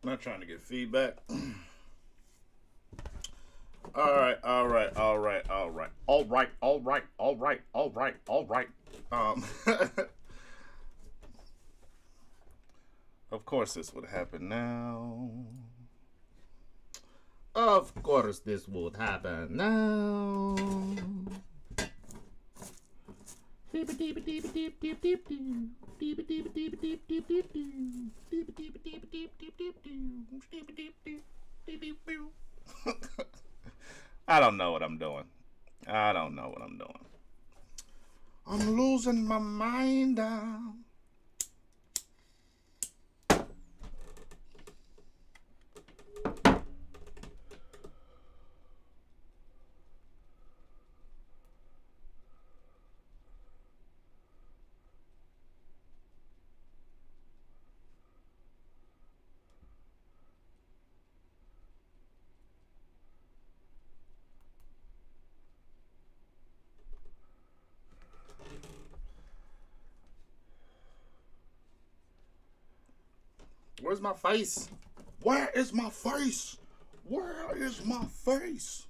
Not trying to get feedback. All right. Of course this would happen now. Of course this would happen now. I don't know what I'm doing. I'm losing my mind now. Where's my face? Where is my face? Where is my face?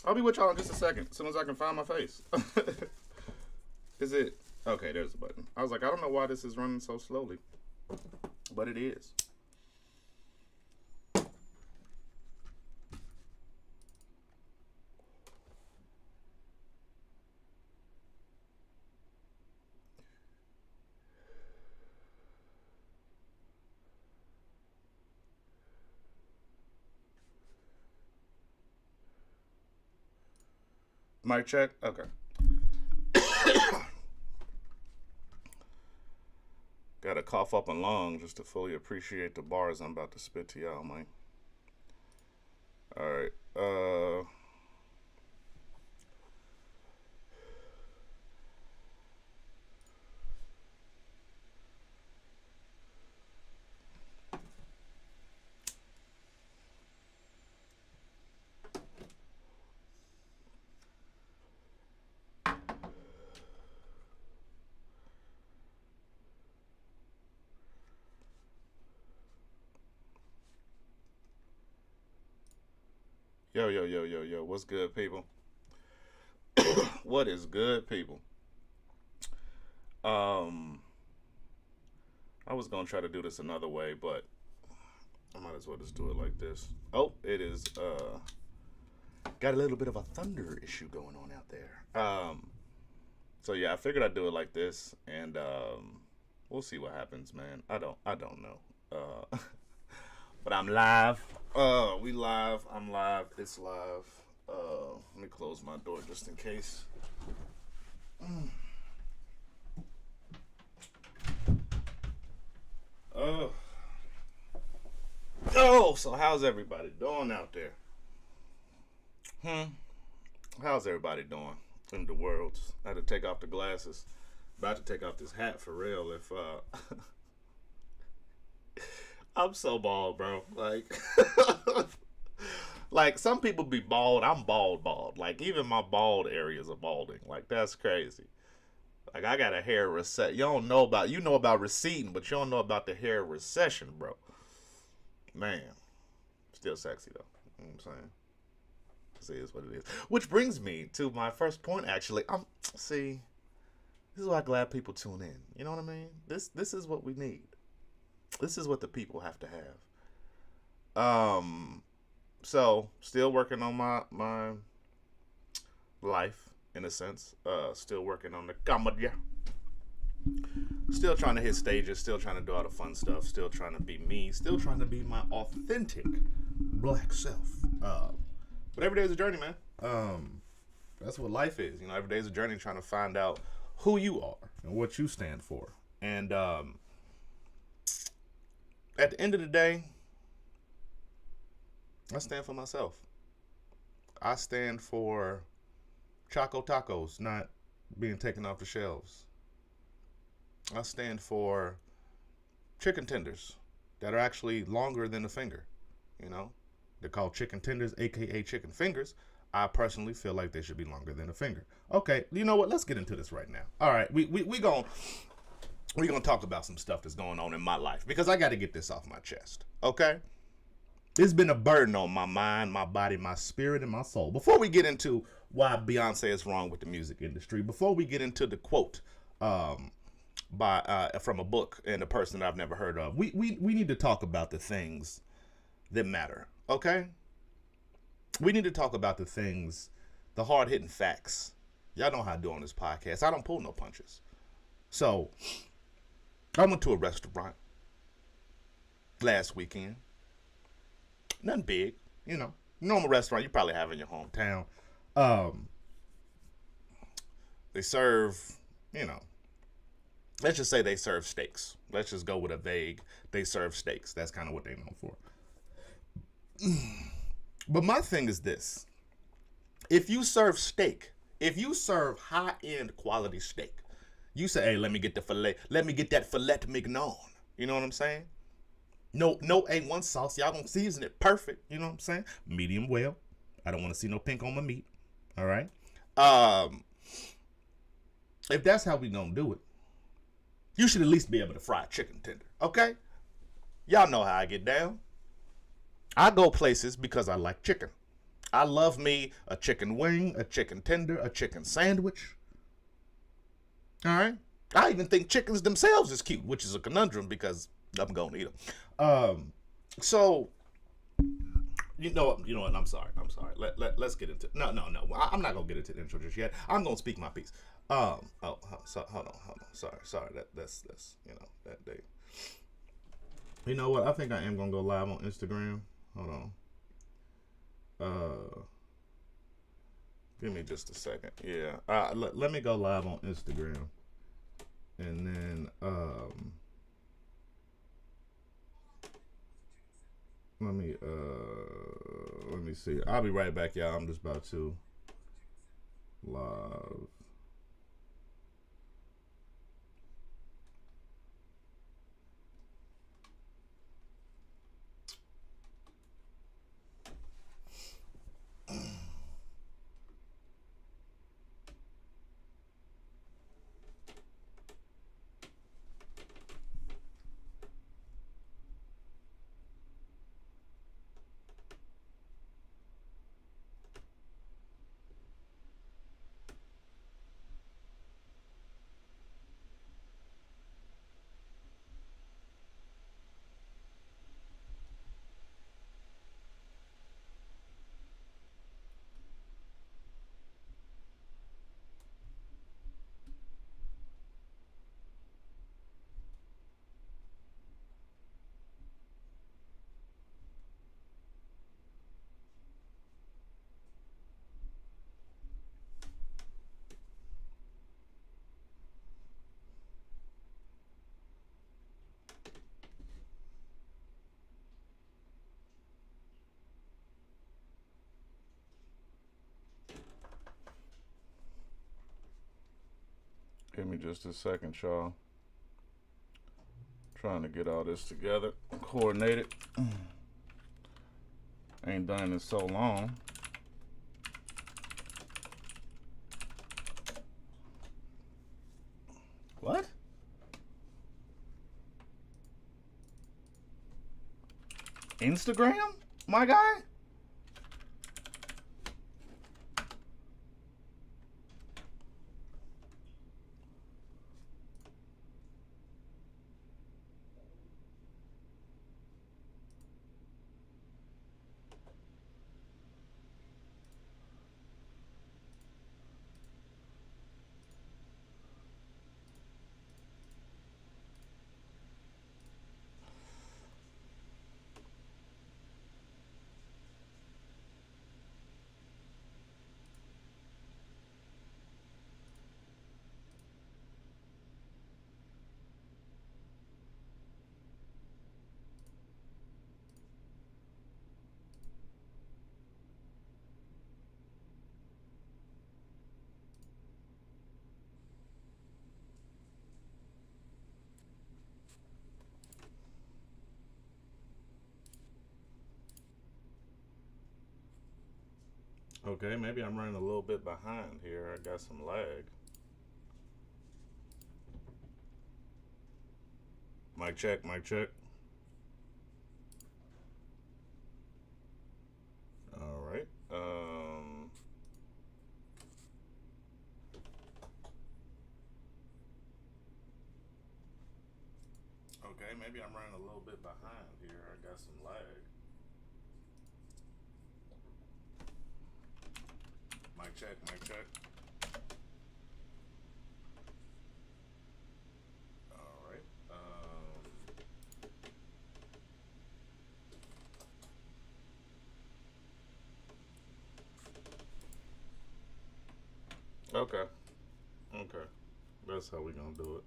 I'll be with y'all in just a second, as soon as I can find my face. Is it? Okay, there's the button. I was like, I don't know why this is running so slowly, but it is. Mic check? Okay. Gotta cough up a lung just to fully appreciate the bars I'm about to spit to y'all, man. Alright. Yo. What's good, people? What is good, people? I was gonna try to do this another way, but I might as well just do it like this. Oh, it is got a little bit of a thunder issue going on out there. So yeah, I figured I'd do it like this, and we'll see what happens, man. I don't know. But I'm live. We live. I'm live. It's live. Let me close my door just in case. So how's everybody doing out there? How's everybody doing in the world? I had to take off the glasses. About to take off this hat for real. If I'm so bald, bro. Like some people be bald. I'm bald. Like even my bald areas are balding. Like that's crazy. Like I got a hair recession. You know about receding, but you don't know about the hair recession, bro. Man, still sexy though. You know what I'm saying? See, is what it is. Which brings me to my first point. Actually, see. This is why I'm glad people tune in. You know what I mean? This is what we need. This is what the people have to have. So still working on my life in a sense. Still working on the comedy. Still trying to hit stages. Still trying to do all the fun stuff. Still trying to be me. Still trying to be my authentic black self. But every day is a journey, man. That's what life is. You know, every day is a journey trying to find out who you are and what you stand for. And at the end of the day, I stand for myself. I stand for Choco Tacos not being taken off the shelves. I stand for chicken tenders that are actually longer than a finger. You know, they're called chicken tenders, aka chicken fingers. I personally feel like they should be longer than a finger. Okay, you know what? Let's get into this right now. All right, we gonna talk about some stuff that's going on in my life because I got to get this off my chest. Okay, it's been a burden on my mind, my body, my spirit, and my soul. Before we get into why Beyonce is wrong with the music industry, before we get into the quote by from a book and a person that I've never heard of, we need to talk about the things that matter. Okay, we need to talk about the things, the hard hitting facts. Y'all know how I do on this podcast. I don't pull no punches. So I went to a restaurant last weekend. Nothing big, you know. Normal restaurant you probably have in your hometown. They serve, you know, let's just say they serve steaks. Let's just go with a vague, they serve steaks. That's kind of what they're known for. But my thing is this. If you serve steak, if you serve high-end quality steak, you say, hey, let me get the filet. Let me get that filet mignon. You know what I'm saying? No A1 sauce. Y'all don't season it perfect. You know what I'm saying? Medium well. I don't want to see no pink on my meat. All right? If that's how we gonna do it, you should at least be able to fry a chicken tender. Okay? Y'all know how I get down. I go places because I like chicken. I love me a chicken wing, a chicken tender, a chicken sandwich. All right? I even think chickens themselves is cute, which is a conundrum because I'm going to eat them. So, you know what? I'm sorry. Let's get into No. I'm not going to get into the intro just yet. I'm going to speak my piece. Hold on. Sorry. That's that day. You know what? I think I am going to go live on Instagram. Hold on. Give me just a second. Yeah. Let me go live on Instagram. And then let me see. I'll be right back, y'all. I'm just about to live. Give me just a second, y'all. Trying to get all this together, coordinated. Ain't done it in so long. What? Instagram, my guy? Okay, maybe I'm running a little bit behind here. I got some lag. Mic check, mic check. All right. Okay, maybe I'm running a little bit behind here. I got some lag. Mic check, mic check. All right. Okay. Okay. That's how we gonna do it.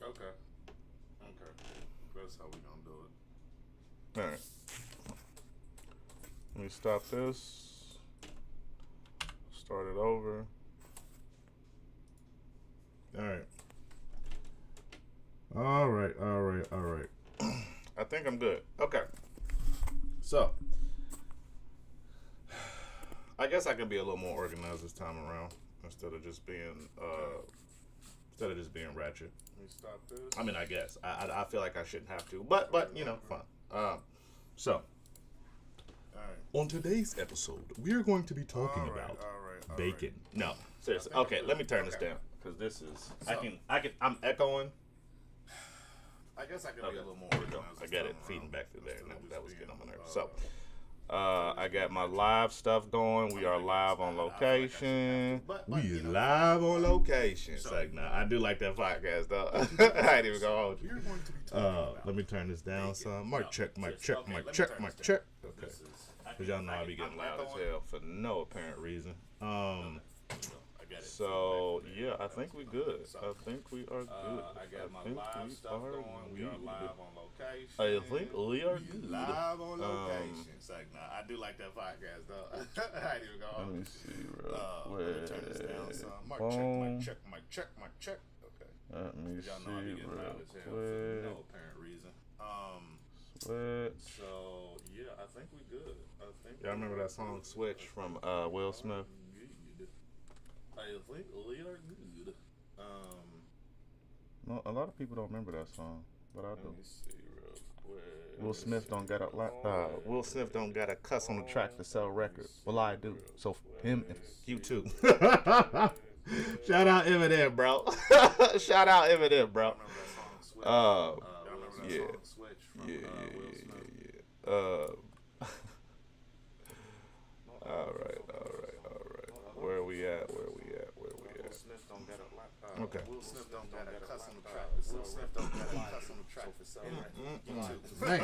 Okay. Okay. That's how we gonna do it. All right. Let me stop this. Start it over. All right. All right. All right. All right. I think I'm good. Okay. So, I guess I can be a little more organized this time around instead of just being ratchet. Let me stop this. I mean, I guess I feel like I shouldn't have to, but you know, fine. So, on today's episode, we are going to be talking about bacon. No, seriously. Okay, let me turn this down because this is. I'm echoing. I guess I can be a little more organized. I got it feeding back through there. No, that was getting on my nerves. So, I got my live stuff going. We are live on location. We live on location. It's like, nah, I do like that podcast, though. I ain't even gonna hold you. Let me turn this down some. Mic check, mic check, mic check, mic check. Okay. Because y'all know I be getting loud as hell for no apparent reason. So, yeah, I think we good. I think we are good. I think we are good. I think we are good. Live on location. It's like, nah, I do like that podcast, though. I ain't even gonna hold you. Let me see real quick. Let me turn this down some. Mic check, mic check, mic check, mic check. Okay. Let me see real quick. For no apparent reason. So, yeah, I think we good. Y'all remember that song Switch from Will Smith? I think we are good. No, a lot of people don't remember that song, but I do. Let me see real quick. Will Smith don't got a cuss on the track to sell records. Well, I do. So him and you too. Shout out Eminem, bro. Shout out Eminem, bro. Yeah. All right. Where we at? Okay. Will Smith don't got a cuss on the track. Will Smith don't got a cuss on the track for selling. Man.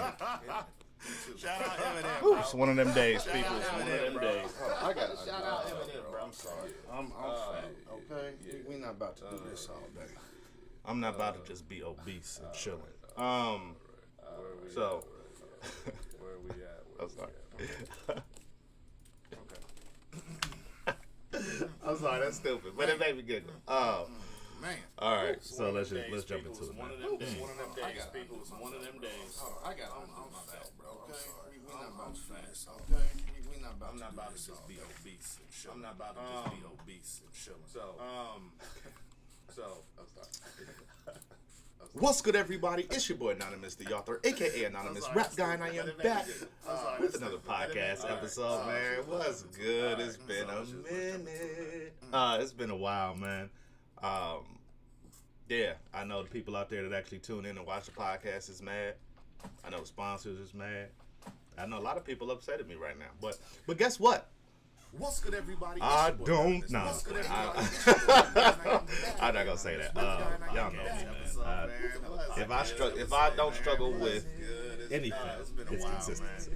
Shout out Eminem. It's one of them days, people. It's one of them days. I got to shout out Eminem, bro. I'm sorry. I'm fat. Okay. We not about to do this all day. I'm not about to just be obese and chilling. So. Where we at? I'm sorry. I'm sorry, that's stupid, but it made me giggle. Man. All right, so let's jump into it. One of them days, people. It's one of them days. I got I'm fat, bro. Okay, we not about to fast. Okay, we not about. I'm not about to just be obese and chilling. I'm not about to just be obese and chilling. What's good, everybody? It's your boy Anonymous, the author, aka Anonymous Rap Guy, and I am back with another podcast episode, man. What's good? It's been a minute. It's been a while, man. Yeah, I know the people out there that actually tune in and watch the podcast is mad. I know the sponsors is mad. I know a lot of people upset at me right now, but guess what? What's good, everybody? I don't know. I'm not gonna say that. Y'all know me, man. If I don't struggle with anything, it's consistency.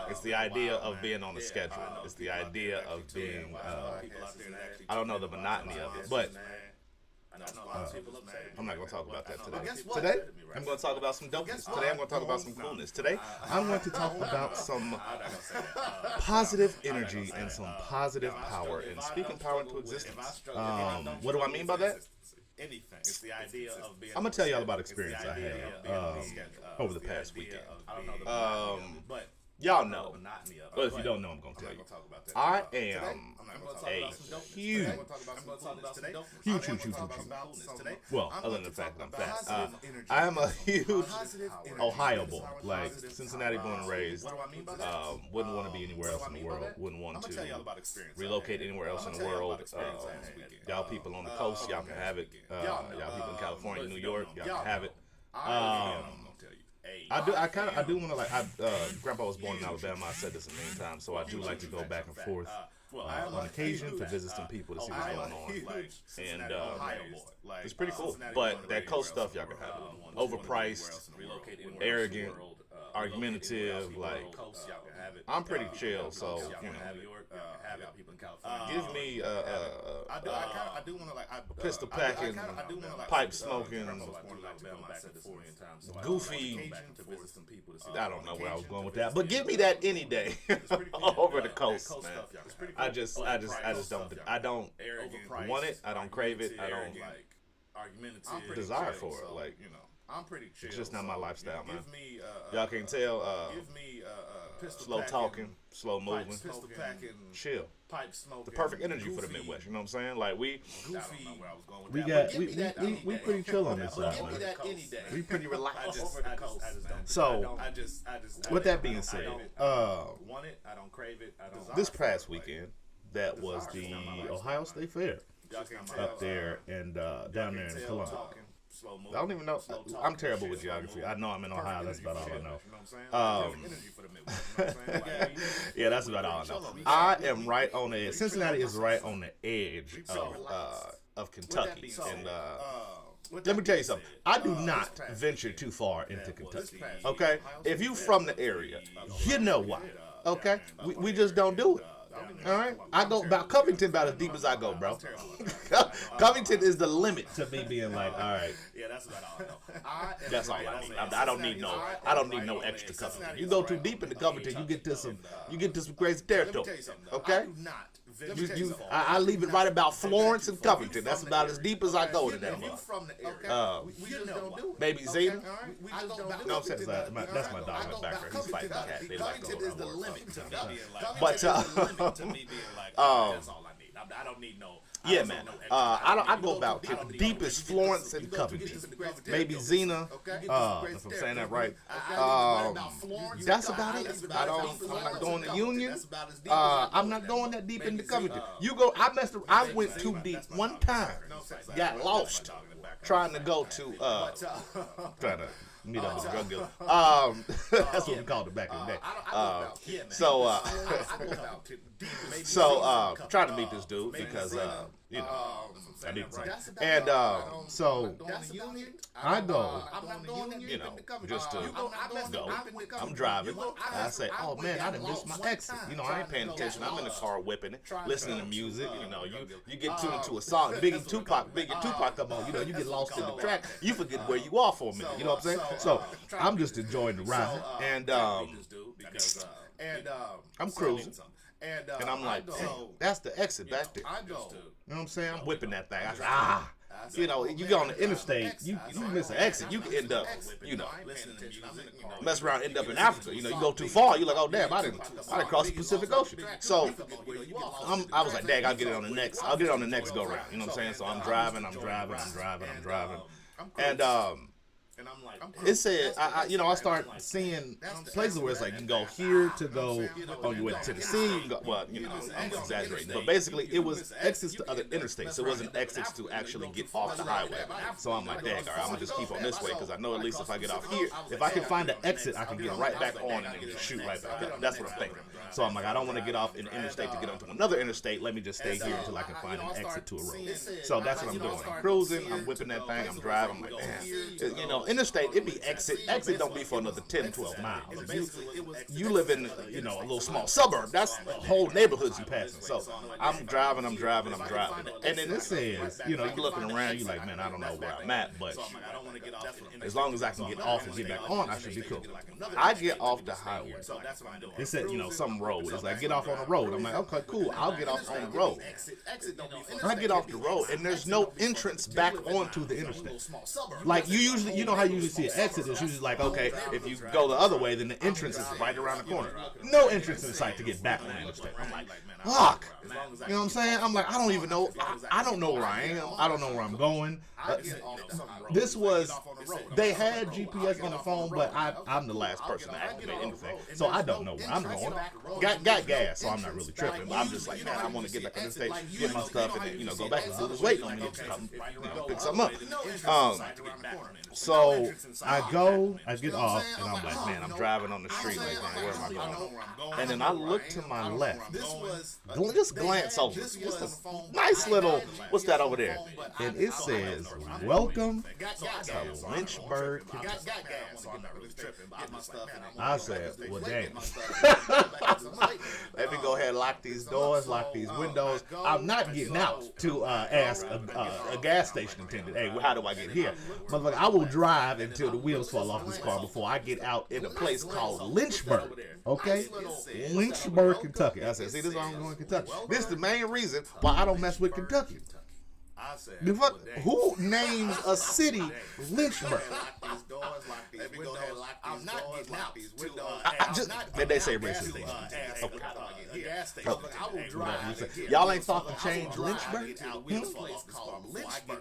It's the idea of being on the schedule. It's the idea of being. I don't know the monotony of it, but I'm not going to talk about that today. Today, I'm going to talk about some dopeness. Today, I'm going to talk about some coolness. Today, I'm going to talk about some positive energy and some positive power and speaking power into existence. What do I mean by that? Anything. It's the idea of being. I'm gonna tell y'all about experience I had over the past weekend. But y'all know, but if you don't know, I'm gonna tell you. I am a huge. Well, other than the fact that I'm fat, I am a huge Ohio boy. Like Cincinnati born and raised. Wouldn't want to be anywhere else in the world. Wouldn't want to relocate anywhere else in the world. Y'all people on the coast, y'all can have it. Y'all people in California, New York, y'all can have it. I do want to Grandpa was born in Alabama. I said this a million times, so I do like to go back and forth on occasion to visit some people to see what's going on, and it's pretty cool. But that coast stuff, y'all can have it. Overpriced, arrogant, argumentative. Like I'm pretty chill, so you know. Give me pistol packing, pipe smoking, goofy. I don't know where I was going with that, but give me that any day over the coast, man. I just don't. I don't want it. I don't crave it. I don't desire for it. Like I'm pretty chill. It's just not my lifestyle, man. Y'all can tell. Slow talking, slow moving, chill. The perfect energy for the Midwest. You know what I'm saying? Like we pretty chill on this side, man. We pretty relaxed. So, with that being said, this past weekend, that was the Ohio State Fair up there and down there in Columbus. I don't even know. I'm terrible with geography. I know I'm in Ohio. That's about all I know. Yeah, that's about all I know. I am right on the edge. Cincinnati is right on the edge of Kentucky. And let me tell you something. I do not venture too far into Kentucky. Okay? If you from the area, you know why. Okay? We just don't do it. All right, I go about Covington about as deep as I go, bro. Covington is the limit to me being like, all right. Yeah, that's about all I know. That's all I need. I don't need no extra Covington. You go too deep into Covington, you get to some crazy territory. Okay. I leave it right about Florence and Covington. That's about as deep as I go to that. Maybe Zeta. No, I'm saying that's my dog in the background. He's fighting the cat. They like to hold on. But to me being like, that's all I need. I don't need no. Yeah, man. I go about deep as Florence and Covington. Maybe Xena. If I'm saying that right. That's about it. I'm not going to Union. I'm not going that deep into Covington. You go. I went too deep one time. Got lost trying to go to trying to meet up with a drug dealer. That's what we called it back in the day. So trying to meet this dude because I need something. And so I go, just to go. I'm driving. I say, oh man, I done missed my exit. I ain't paying attention. I'm in the car whipping it, listening to music. You get tuned into a song. Biggie Tupac come on. You get lost in the track. You forget where you are for a minute. You know what I'm saying? So I'm just enjoying the ride, and I'm cruising. And I'm like, that's the exit back there. You know what I'm saying? I'm whipping that thing. I say, you go on the interstate, you miss an exit, you can end up, mess around, end up in Africa. You go too far, you're like, oh damn, I didn't cross the Pacific Ocean. So I was like, dang, I'll get it on the next go round. You know what I'm saying? So I'm driving, and it said, I start seeing places where it's like you can go here to go on your way to Tennessee. You can go, well, I'm exaggerating, but basically it was exits to other interstates. It wasn't exits to actually get off the highway. So I'm like, dang, all right, I'm gonna just keep on this way because I know at least if I get off here, if I can find an exit, I can get right back on and just shoot right back up. That's what I'm thinking. So I'm like, I don't want to get off in the interstate to get onto another interstate. Let me just stay here until I can find an exit to a road. So that's what I'm doing. I'm cruising, I'm whipping that thing, I'm driving. I'm like, man, interstate, it be exit. Exit don't be for another 10, 12 miles. If you live in, a little small suburb, that's whole neighborhoods you passing. So I'm driving. And then it says, you're looking around, you're like, man, I don't know where I'm at, but as long as I can get off and get back on, I should be cool. I get off the highway. It said, some road. It's like, get off on the road. I'm like, okay, cool. I'll get off on the road. I get off the road, and there's no entrance back onto the interstate. Like, you know how you usually see an exit. It's usually like, okay, if you go the other way, then the entrance is right around the corner. No entrance in sight to get back on the interstate. I'm like, fuck. You know what I'm saying? I'm like, I don't even know. I don't know where I am. I don't know where I'm going. They had GPS on the phone, but I'm the last person to activate anything, so I don't know where I'm going. Got gas, so I'm not really tripping. But I'm just like, man, I want to get back on the stage, get my stuff, and then go back and do this waiting on me to come, pick something up. So I get off, and I'm like, man, I'm driving on the street, like, man, where am I going? And then I look to my left. Just glance over. Just a nice little, what's that over there? And it says, welcome to Lynchburg, Kentucky. I said, well, damn. Let me go ahead and lock these doors, lock these windows. I'm not getting out to ask a gas station attendant, hey, how do I get here? Motherfucker, I will drive until the wheels fall off this car before I get out in a place called Lynchburg. Okay? Lynchburg, Kentucky. I said, see, this is why I'm going to Kentucky. This is the main reason why I don't mess with Kentucky. Who names a city Lynchburg? I'm not getting out. They say racist things. Y'all ain't thought to change Lynchburg?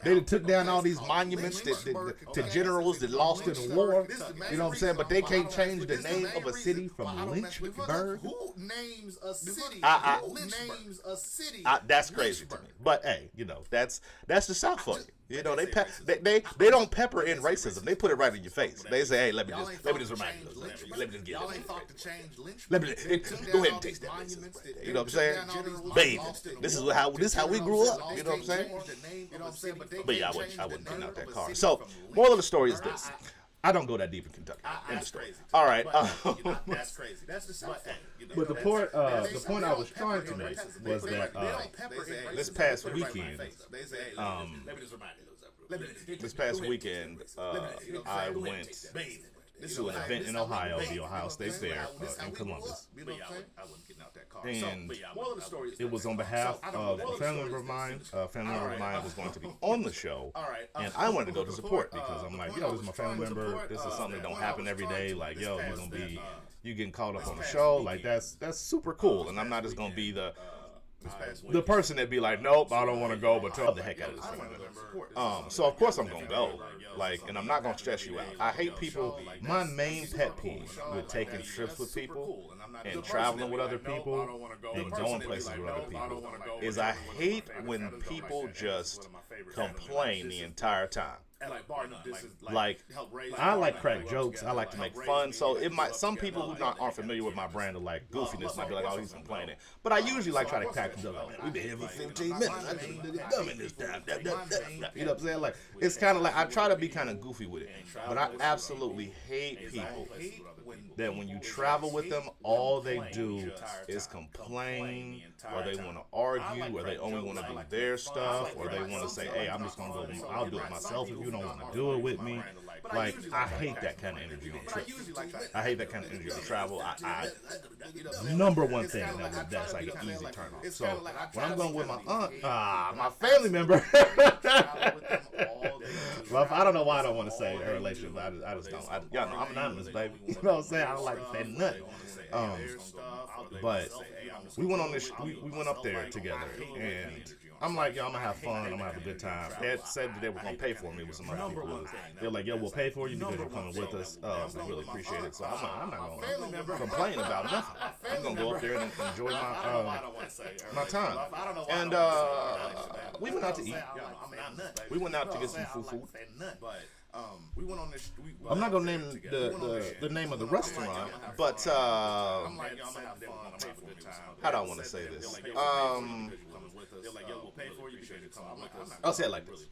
They took down all these monuments to generals that lost in the war. You know what I'm saying? But they can't change the name of a city from Lynchburg. Who names a city? That's crazy to me. But hey, that's the South for you. They don't pepper in racism. They put it right in your face. They say, hey, let me just remind you. Let me just get it. Let me go ahead and taste that racism. You know what I'm saying? Baby, this is how we grew up. You know what I'm saying? But yeah, I wouldn't get out that car. So, moral of the story is this. I don't go that deep in Kentucky. In the story. All right. That's crazy. That's the South. But the point I was trying to make was that this past weekend, I went to an event in Ohio, the Ohio State Fair in Columbus. And it was on behalf of a family member of mine. A family member of mine was going to be on the show, and I wanted to go to support because I'm like, this is my family member. This is something that don't happen every day. Like, you getting called up on the show. Like, that's super cool. And I'm not just gonna be the person that be like, nope, I don't want to go, but tell the heck out of this family member. So of course I'm gonna go. And I'm not gonna stress you out. I hate people. My main pet peeve with taking trips with people and traveling with other people and going places with other people is I hate when people just complain the entire time. I like crack jokes. I like to make fun. So some people who aren't familiar with my brand of goofiness might be like, oh, he's complaining. But I usually try to crack them up. We've been here for 15 minutes. I didn't dumb in this time. You know what I'm saying? It's kind of like I try to be kind of goofy with it. But I absolutely hate people that when you travel with them, all they do is complain, or they want to argue, or they only want to do their stuff, or they want to say, hey, I'm just going to go, I'll do it myself if you don't want to do it with me. I hate that kind of energy on trips. I hate that kind of energy on travel. Number one thing that's like an easy turn off. So when I'm going with my aunt, my family member, well, I don't know why I don't want to say her relationship, but I just don't. Y'all know I'm anonymous, baby. You know what I'm saying? I don't like to say nothing. But we went on this. We went up there together, and I'm like, yo, I'm gonna have fun. I'm gonna have a good time. They had said that they were gonna pay for me with some other people. They're like, yo, we'll pay for you because you're coming with us. We really appreciate it. So I'm not gonna complain about nothing. I'm gonna go up there and enjoy my time. And we went out to eat. We went out to get some food. We went on this. I'm not gonna name the name of the restaurant, but how do I want to say this? I'll say it like this.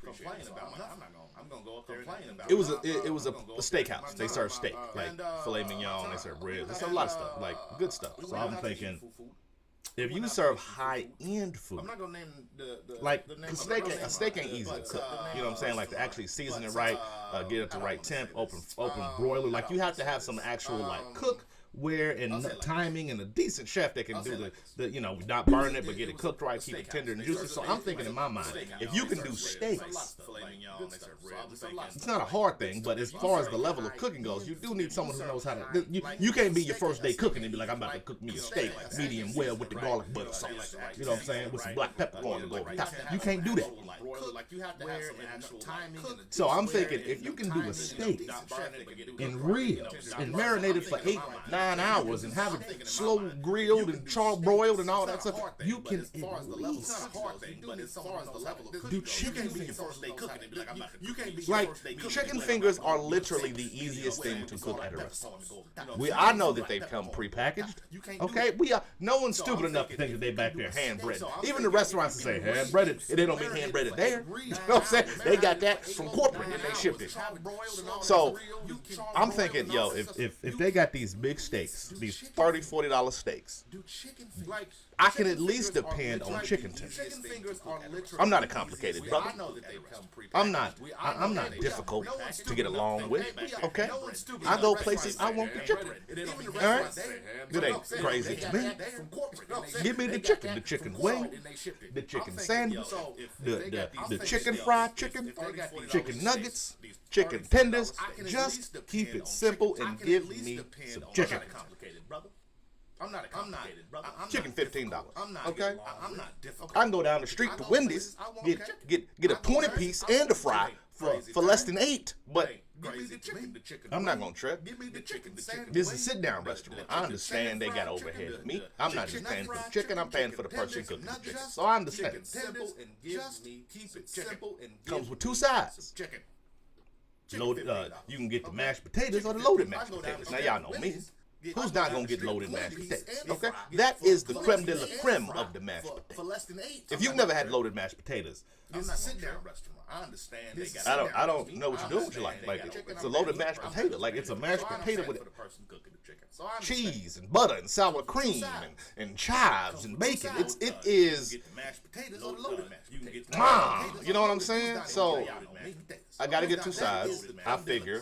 It was a steakhouse. They serve steak, like filet mignon. They serve ribs. They serve a lot of stuff, like good stuff. So I'm thinking, if you serve high-end food, I'm not gonna name like a steak ain't easy to cook. You know what I'm saying? Like to actually season it right, get it to the right temp, open broiler. Like you have to have some actual like cookware and timing and a decent chef that can do the not burn it but get it cooked right, keep it tender and juicy. So I'm thinking in my mind, if you can do steaks, it's not a hard thing, but as far as the level of cooking goes, you do need someone who knows how to. You can't be your first day cooking and be like, I'm about to cook me a steak medium well with the garlic butter sauce. You know what I'm saying? With some black peppercorn to go on top. You can't do that. So I'm thinking, if you can do a steak in ribs and marinate it for 8-9 hours and have it slow grilled and char-broiled and all that stuff, you can at least do chicken fingers. Like, chicken fingers are literally the easiest thing to cook at a restaurant. I know that they come prepackaged. Okay, no one's stupid enough to think that they back there hand breaded. Even the restaurants that say hand breaded, they don't mean hand breaded there. You know what I'm saying? They got that from corporate and they shipped it. So I'm thinking, yo, if they got these big steaks, these $30-$40 steaks, I can at least depend on chicken tenders. I'm not a complicated brother. I'm not difficult to get along with. Okay, I go places I want the chicken. All right, it ain't crazy to me. Give me the chicken wing, the chicken sandwich, the chicken fried chicken nuggets, chicken tenders. Just keep it simple and give me some chicken. I'm not complicated, brother. Chicken $15. Okay. I'm not difficult. I can go down the street to Wendy's, get a 20-piece and a fry for less than $8. But I'm not gonna trip. Give me the chicken. This is a sit-down restaurant. I understand they got overhead meat. I'm not just paying for the chicken. I'm paying for the person cooking the chicken. So I understand. Comes with 2 sides. Loaded. You can get the mashed potatoes or the loaded mashed potatoes. Now y'all know me. Who's not gonna get loaded mashed potatoes? Okay, that is the creme de la creme of the mashed potatoes. If you've never had loaded mashed potatoes, this is a sit-down restaurant. I understand. I don't know what you're doing with your life. Like it's a loaded mashed potato. Like it's a mashed potato with cheese and butter and sour cream and chives and bacon. It is. You know what I'm saying? So I gotta get 2 sides. I figure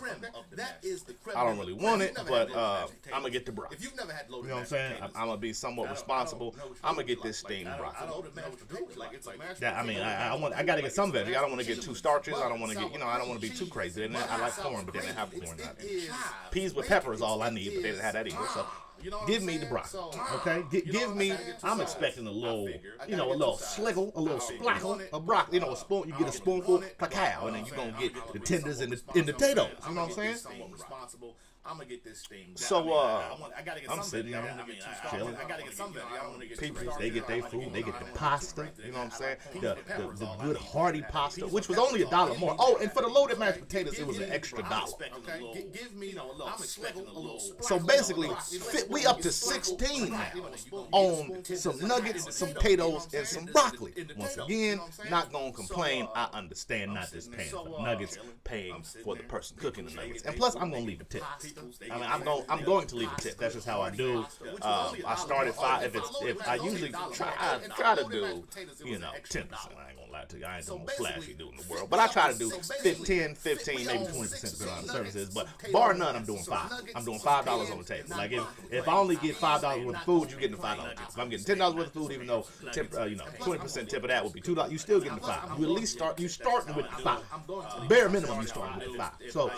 I don't really want it, but I'm gonna get the broth. You know what I'm saying? I'm gonna be somewhat responsible. I'm gonna get this steamed broccoli. I gotta get some veggie. I don't want to get 2 starches. I don't want to get, I don't want to be too crazy. And I like corn, but they didn't have corn. Peas with pepper is all I need, but they didn't have that either. So give me the broccoli, okay? Give me. I'm expecting a little, a little sliggle, a little splackle of broccoli. A spoon. You get a spoonful of cacao, and then you're gonna get the tenders and the potatoes. You know what I'm saying? I'm gonna get this thing. So I gotta get I'm sitting there chilling. I gotta get something. People, they get their food. They get the pasta. You know what I'm saying? The good hearty pasta, which was only $1 more. Oh, and for the loaded mashed potatoes, it was an extra $1. Okay, give me a little. So basically, we up to 16 now on some nuggets, some potatoes, and some broccoli. Once again, not gonna complain. I understand not just paying for the nuggets, paying for the person cooking the nuggets, and plus I'm gonna leave a tip. I mean, I'm going to leave a tip. That's just how I do. I start at 5. If I usually try to do, 10%. I ain't gonna lie to you. I ain't the most flashy dude in the world, but I try to do 15, maybe 20% depending on the services. But bar none, I'm doing 5. I'm doing $5 on the table. Like if I only get $5 worth of food, you're getting the $5 tip. If I'm getting $10 worth of food, even though 20% tip of that would be $2, you still getting the 5. You at least starting with the 5. Bare minimum, you starting with the 5. So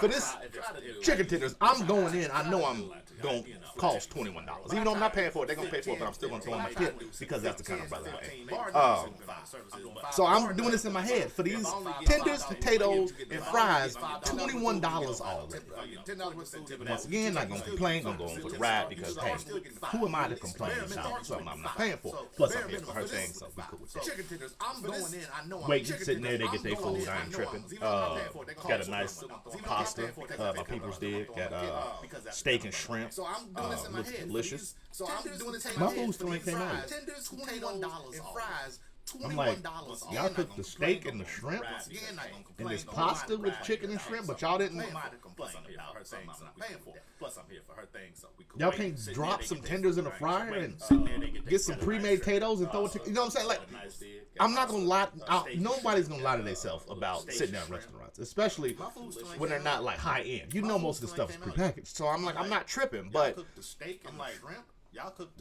for this chicken tenders, I'm going in. I know I'm going to cost $21. Even though I'm not paying for it, they're going to pay for it, but I'm still going to throw in my tip because that's the kind of brother I am. So I'm doing this in my head. For these tenders, potatoes, and fries, $21 already. Once again, not going to complain. Going to go for the ride because, hey, who am I to complain about something I'm not paying for? Plus, I'm here for her thing, so we cool with that. Chicken tenders, I'm going in. I know I'm Waiting, sitting there, they get their food. I ain't tripping. Got a nice pasta. My peoples did. Got steak and shrimp. So I'm doing this in my looks head. delicious. So I'm doing this in My my head. food still ain't came out yet. Tenders, $21 and fries. I'm like, y'all cooked the steak and the shrimp and this pasta with chicken and shrimp, but y'all didn't. Y'all can't drop some tenders in the fryer and get some pre-made potatoes and throw it. You know what I'm saying? Like, I'm not gonna lie. Nobody's gonna lie to themselves about sitting down restaurants, especially when they're not like high end. You know, most of the stuff is prepackaged. So I'm like, I'm not tripping, but.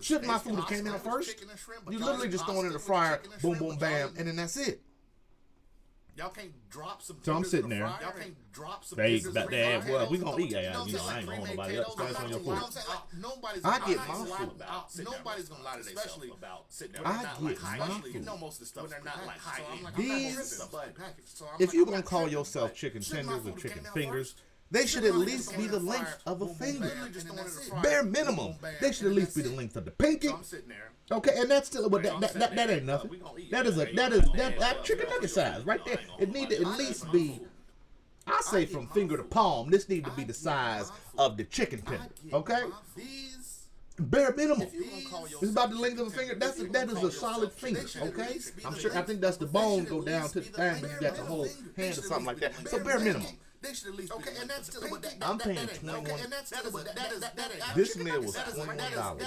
Should my food have came in first? You literally just throw it in the fryer, boom, boom, bam, and then that's it. Y'all can't drop some. So I'm sitting there. Y'all can't drop some. Well, we gonna eat. I ain't gonna hold nobody else. That's on your food. I get my food. Nobody's gonna lie to themselves about sitting there. I get my food. You know most of the stuff when they're not like high end. These, if you gonna call yourself chicken tenders or chicken fingers, they should at least be the length of a finger. Bare minimum. They should at least be the length of the pinky. Okay, and that's still, but that ain't nothing. That chicken nugget size right there. It need to at least be, I say from finger to palm, this need to be the size of the chicken tender. Okay? Bare minimum. It's about the length of a finger. That is a solid finger, okay? I think that's the bone go down to the thing, but you got the whole hand or something like that. So bare minimum. They should at least and that's still I'm paying $21. This meal was $21,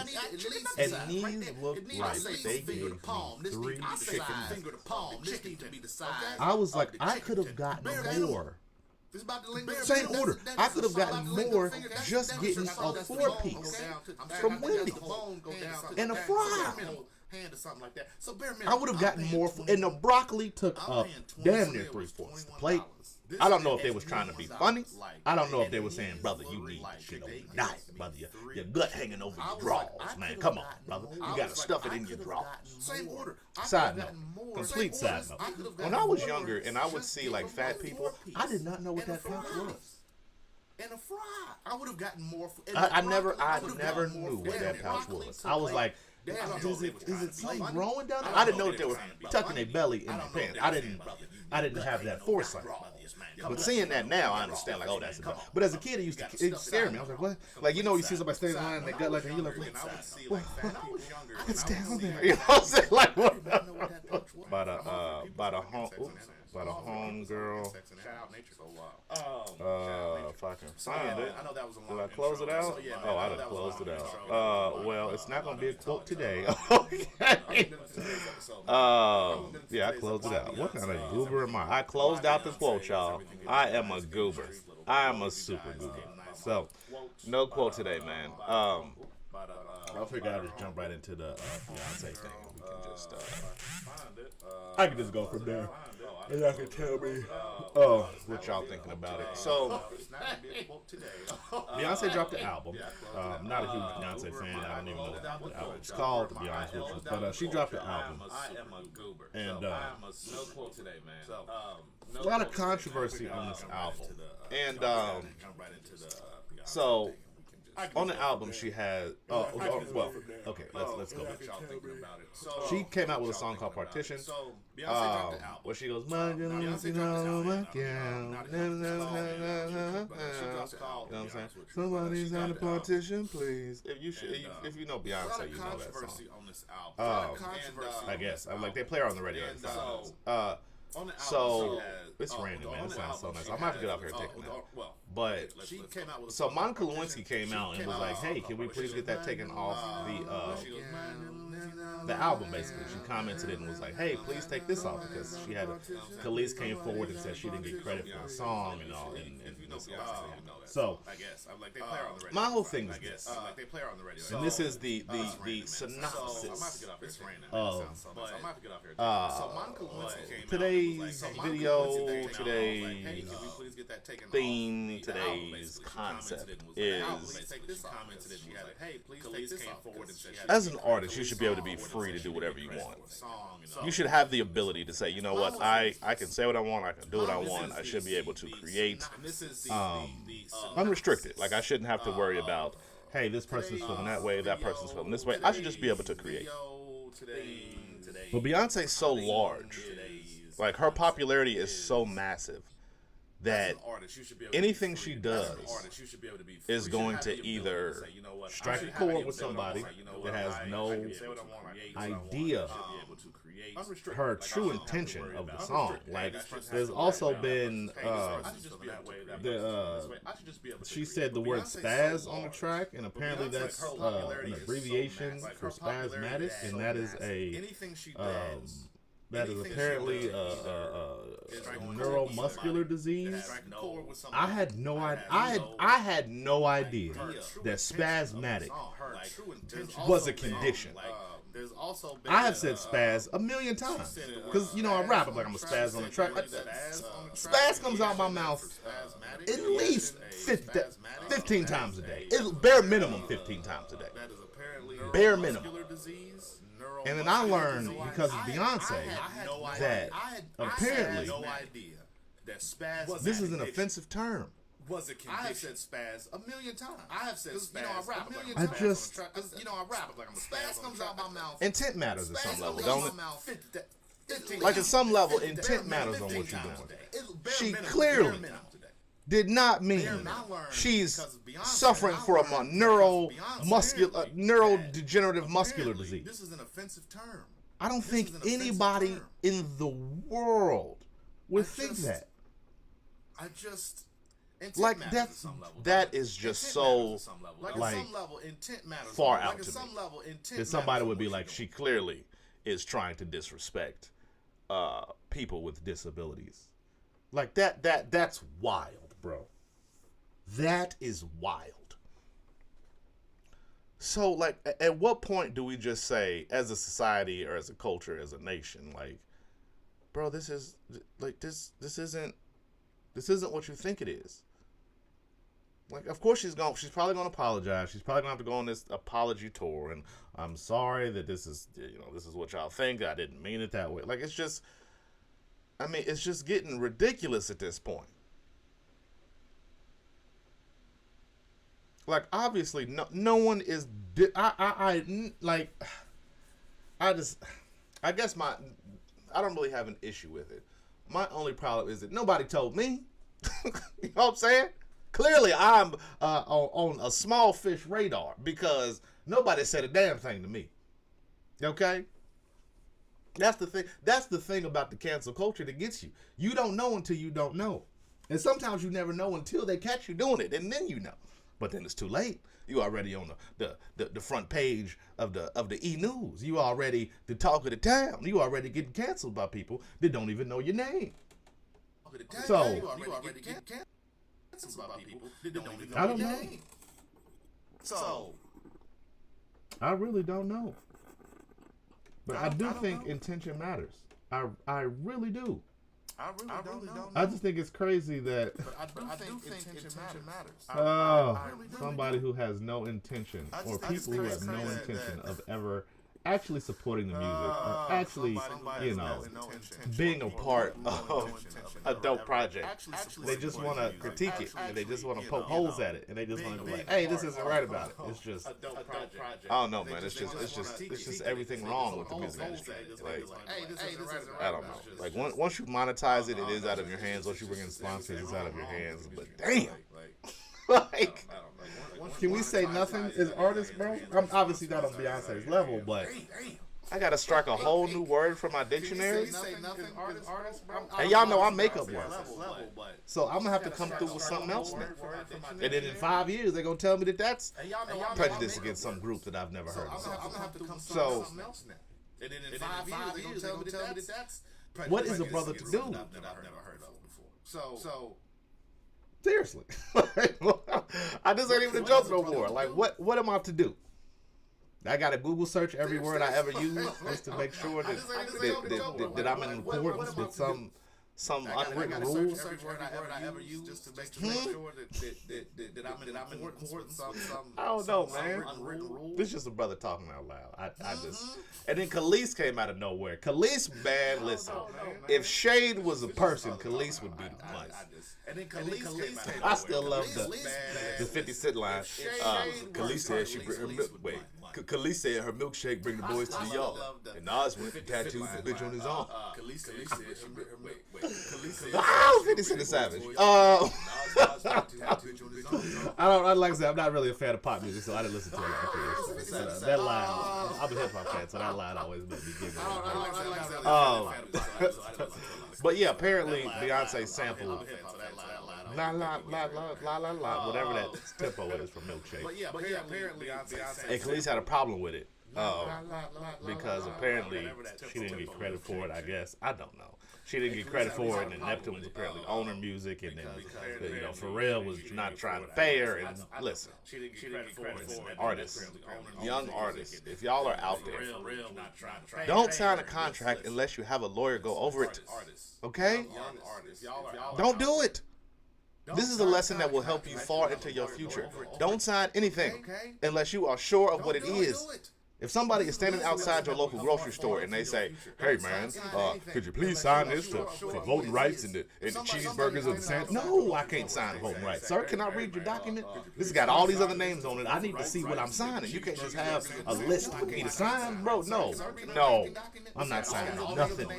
and these look like they gave me 3 chicken nuggets. I was like, I could have gotten more. Same order. I could have gotten more just getting a 4-piece from Wendy's and a fry. Hand or something like that. So bare I would have gotten more, and the broccoli took up damn near 3/4 the plate. I don't know if they was trying to be funny. I don't know if they were saying, brother, you need shit over your diet, brother. Your gut hanging over your drawers, man. Come on, brother. You gotta stuff it in your drawers. Side note, complete side note. When I was younger and I would see like fat people, I did not know what that pouch was. And a fry. I would have gotten more. I never knew what that pouch was. I was like, is it something growing down there? I didn't know that they were tucking their belly in their pants. I didn't have that foresight. But seeing that now, I understand, like, oh, that's a dog. But as a kid, it scared me. I was like, what? Like, you know, you see somebody standing in line and they gut like that, you're like, what's down there? You know what I'm saying? Like, what? By the home girl. If I can find it. Did I close it out? Oh, I done closed it out. Well, it's not going to be a quote today. Okay. Yeah, I closed it out. What kind of goober am I? I closed out the quote, y'all. I am a goober. I am a super goober. So, no quote today, man. I figure I'll just jump right into the Beyonce thing. We can just, I can just go from there. And y'all can tell me, what y'all thinking about it. So, Beyonce dropped the album. I'm not a huge Beyonce fan. I don't even know what the album is called, to be honest with you. But she dropped the album. And a lot of controversy on this album. And so, on the album, she had. Okay, let's go. She came out with a song called Partition. Where she goes, my girl, you know what I'm saying? Somebody's on the partition, please. If you know Beyonce, you know that song. I guess. I'm like, they play her on the radio. So it's random, man. It sounds so nice. I might have to get up here and take a nap. But so Monica Lewinsky came out and was like, "Hey, can we please get that taken off the album?" Basically, she commented it and was like, "Hey, please take this off," because she had Khalees came forward and said she didn't get credit for the song and all. So my whole thing is this, and this is the synopsis of today's video, today's theme, today's concept is, as an artist, you should be able to be free to do whatever you want. You should have the ability to say, you know what, I can say what I want, I can do what I want, I should be able to create unrestricted. Like, I shouldn't have to worry about, hey, this person's feeling that way, that person's feeling this way. I should just be able to create. But Beyonce's so large. Like, her popularity is so massive that anything she does is going to either strike a chord with somebody that has no idea her true intention of the song. Like, there's also been she said the word spaz on the track, and apparently that's an abbreviation for spasmatic, and that is apparently neuromuscular disease. I had no idea. I had no idea that spasmatic was a condition. I have said spaz a million times because I rap. I'm like, I'm a spaz on the track. Spaz comes out my mouth at least 15 times a day. It's bare minimum 15 times a day. Bare minimum. And then I learned because of Beyonce that apparently this is an offensive term. I have said spaz a million times. I have said spaz I rap a million times. I rap like I'm a spaz comes out my mouth. Intent matters at some level, don't it? Like at some level, intent matters on what you're doing. She clearly did not mean she's suffering from a neurodegenerative muscular disease. This is an offensive term. I don't think anybody in the world would think that. Like that is just so like far out to me. That somebody would be like, she clearly is trying to disrespect people with disabilities. Like that's wild, bro. That is wild. So like, at what point do we just say, as a society or as a culture, as a nation, like, bro, this isn't what you think it is. Like, of course she's probably gonna apologize. She's probably gonna have to go on this apology tour, and I'm sorry that this is what y'all think. I didn't mean it that way. Like, it's just getting ridiculous at this point. Like, obviously, no one is. I guess I don't really have an issue with it. My only problem is that nobody told me. You know what I'm saying? Clearly, I'm on a small fish radar because nobody said a damn thing to me. Okay? That's the thing. That's the thing about the cancel culture that gets you. You don't know until you don't know. And sometimes you never know until they catch you doing it, and then you know. But then it's too late. You already on the front page of the E-News. You already the talk of the town. You already getting canceled by people that don't even know your name. So I don't know. So I really don't know. But I do think intention matters. I really do. I really don't know. I just think it's crazy that I do think intention matters. Somebody who has no intention, or people who have no intention of ever actually supporting the music, or actually, being a part of a dope project. They just want to critique it, and they just want to poke holes at it, and they just want to be like, "Hey, this isn't right about it." It's just, I don't know, man. It's just everything wrong with the music industry. Like, I don't know. Like, once you monetize it, it is out of your hands. Once you bring in sponsors, it's out of your hands. But damn, like. Can we say nothing as artists, bro? I'm obviously not on Beyonce's level, but I gotta strike a whole new word for my dictionary. And y'all know I make up words, so I'm gonna have to come through with something else now. And then in 5 years, they're gonna tell me that that's prejudice against some group that I've never heard of. So, what is a brother to do? So. Seriously. I just ain't even a joke no more. Like, what am I to do? I got to Google search every word I ever use just to make sure that I'm in accordance with some unwritten rules. in court, something. I don't know, man. This is just a brother talking out loud. I just. And then Khalees came out of nowhere. Khalees, man, listen. If Shade was a person, Khalees would be the one. And then Khalees came out. I still love the 50 Cent line. Khalees said she bring her milk. Wait. Khalees said her milkshake bring the boys to the yard. And Nas went and tattooed the bitch on his arm. Khalees said she bring her milk. Wow, 50 Cent is savage. I like I said, I'm not really a fan of pop music, so I didn't listen to it like this. That line, I'm a hip hop fan, so that line always made me giggle. But yeah, apparently Beyonce sampled la la la la la la la, whatever that tempo is for Milkshake. But yeah, apparently Beyonce. And Khalees had a problem with it because apparently she didn't get credit for it. I guess I don't know. She didn't get credit for it, and Neptune was apparently on her music, and then Pharrell was not trying to pay her. And listen, artists, young artists, if y'all are out there, don't sign a contract unless you have a lawyer go over it. Okay? Don't do it. This is a lesson that will help you far into your future. Don't sign anything unless you are sure of what it is. If somebody is standing outside your local grocery store and they say, "Hey man, could you please sign this for voting rights and the cheeseburgers of the sand?" No, I can't sign voting rights. Sir, can I read your document? This has got all these other names on it. I need to see what I'm signing. You can't just have a list for me to sign, bro. No, I'm not signing nothing.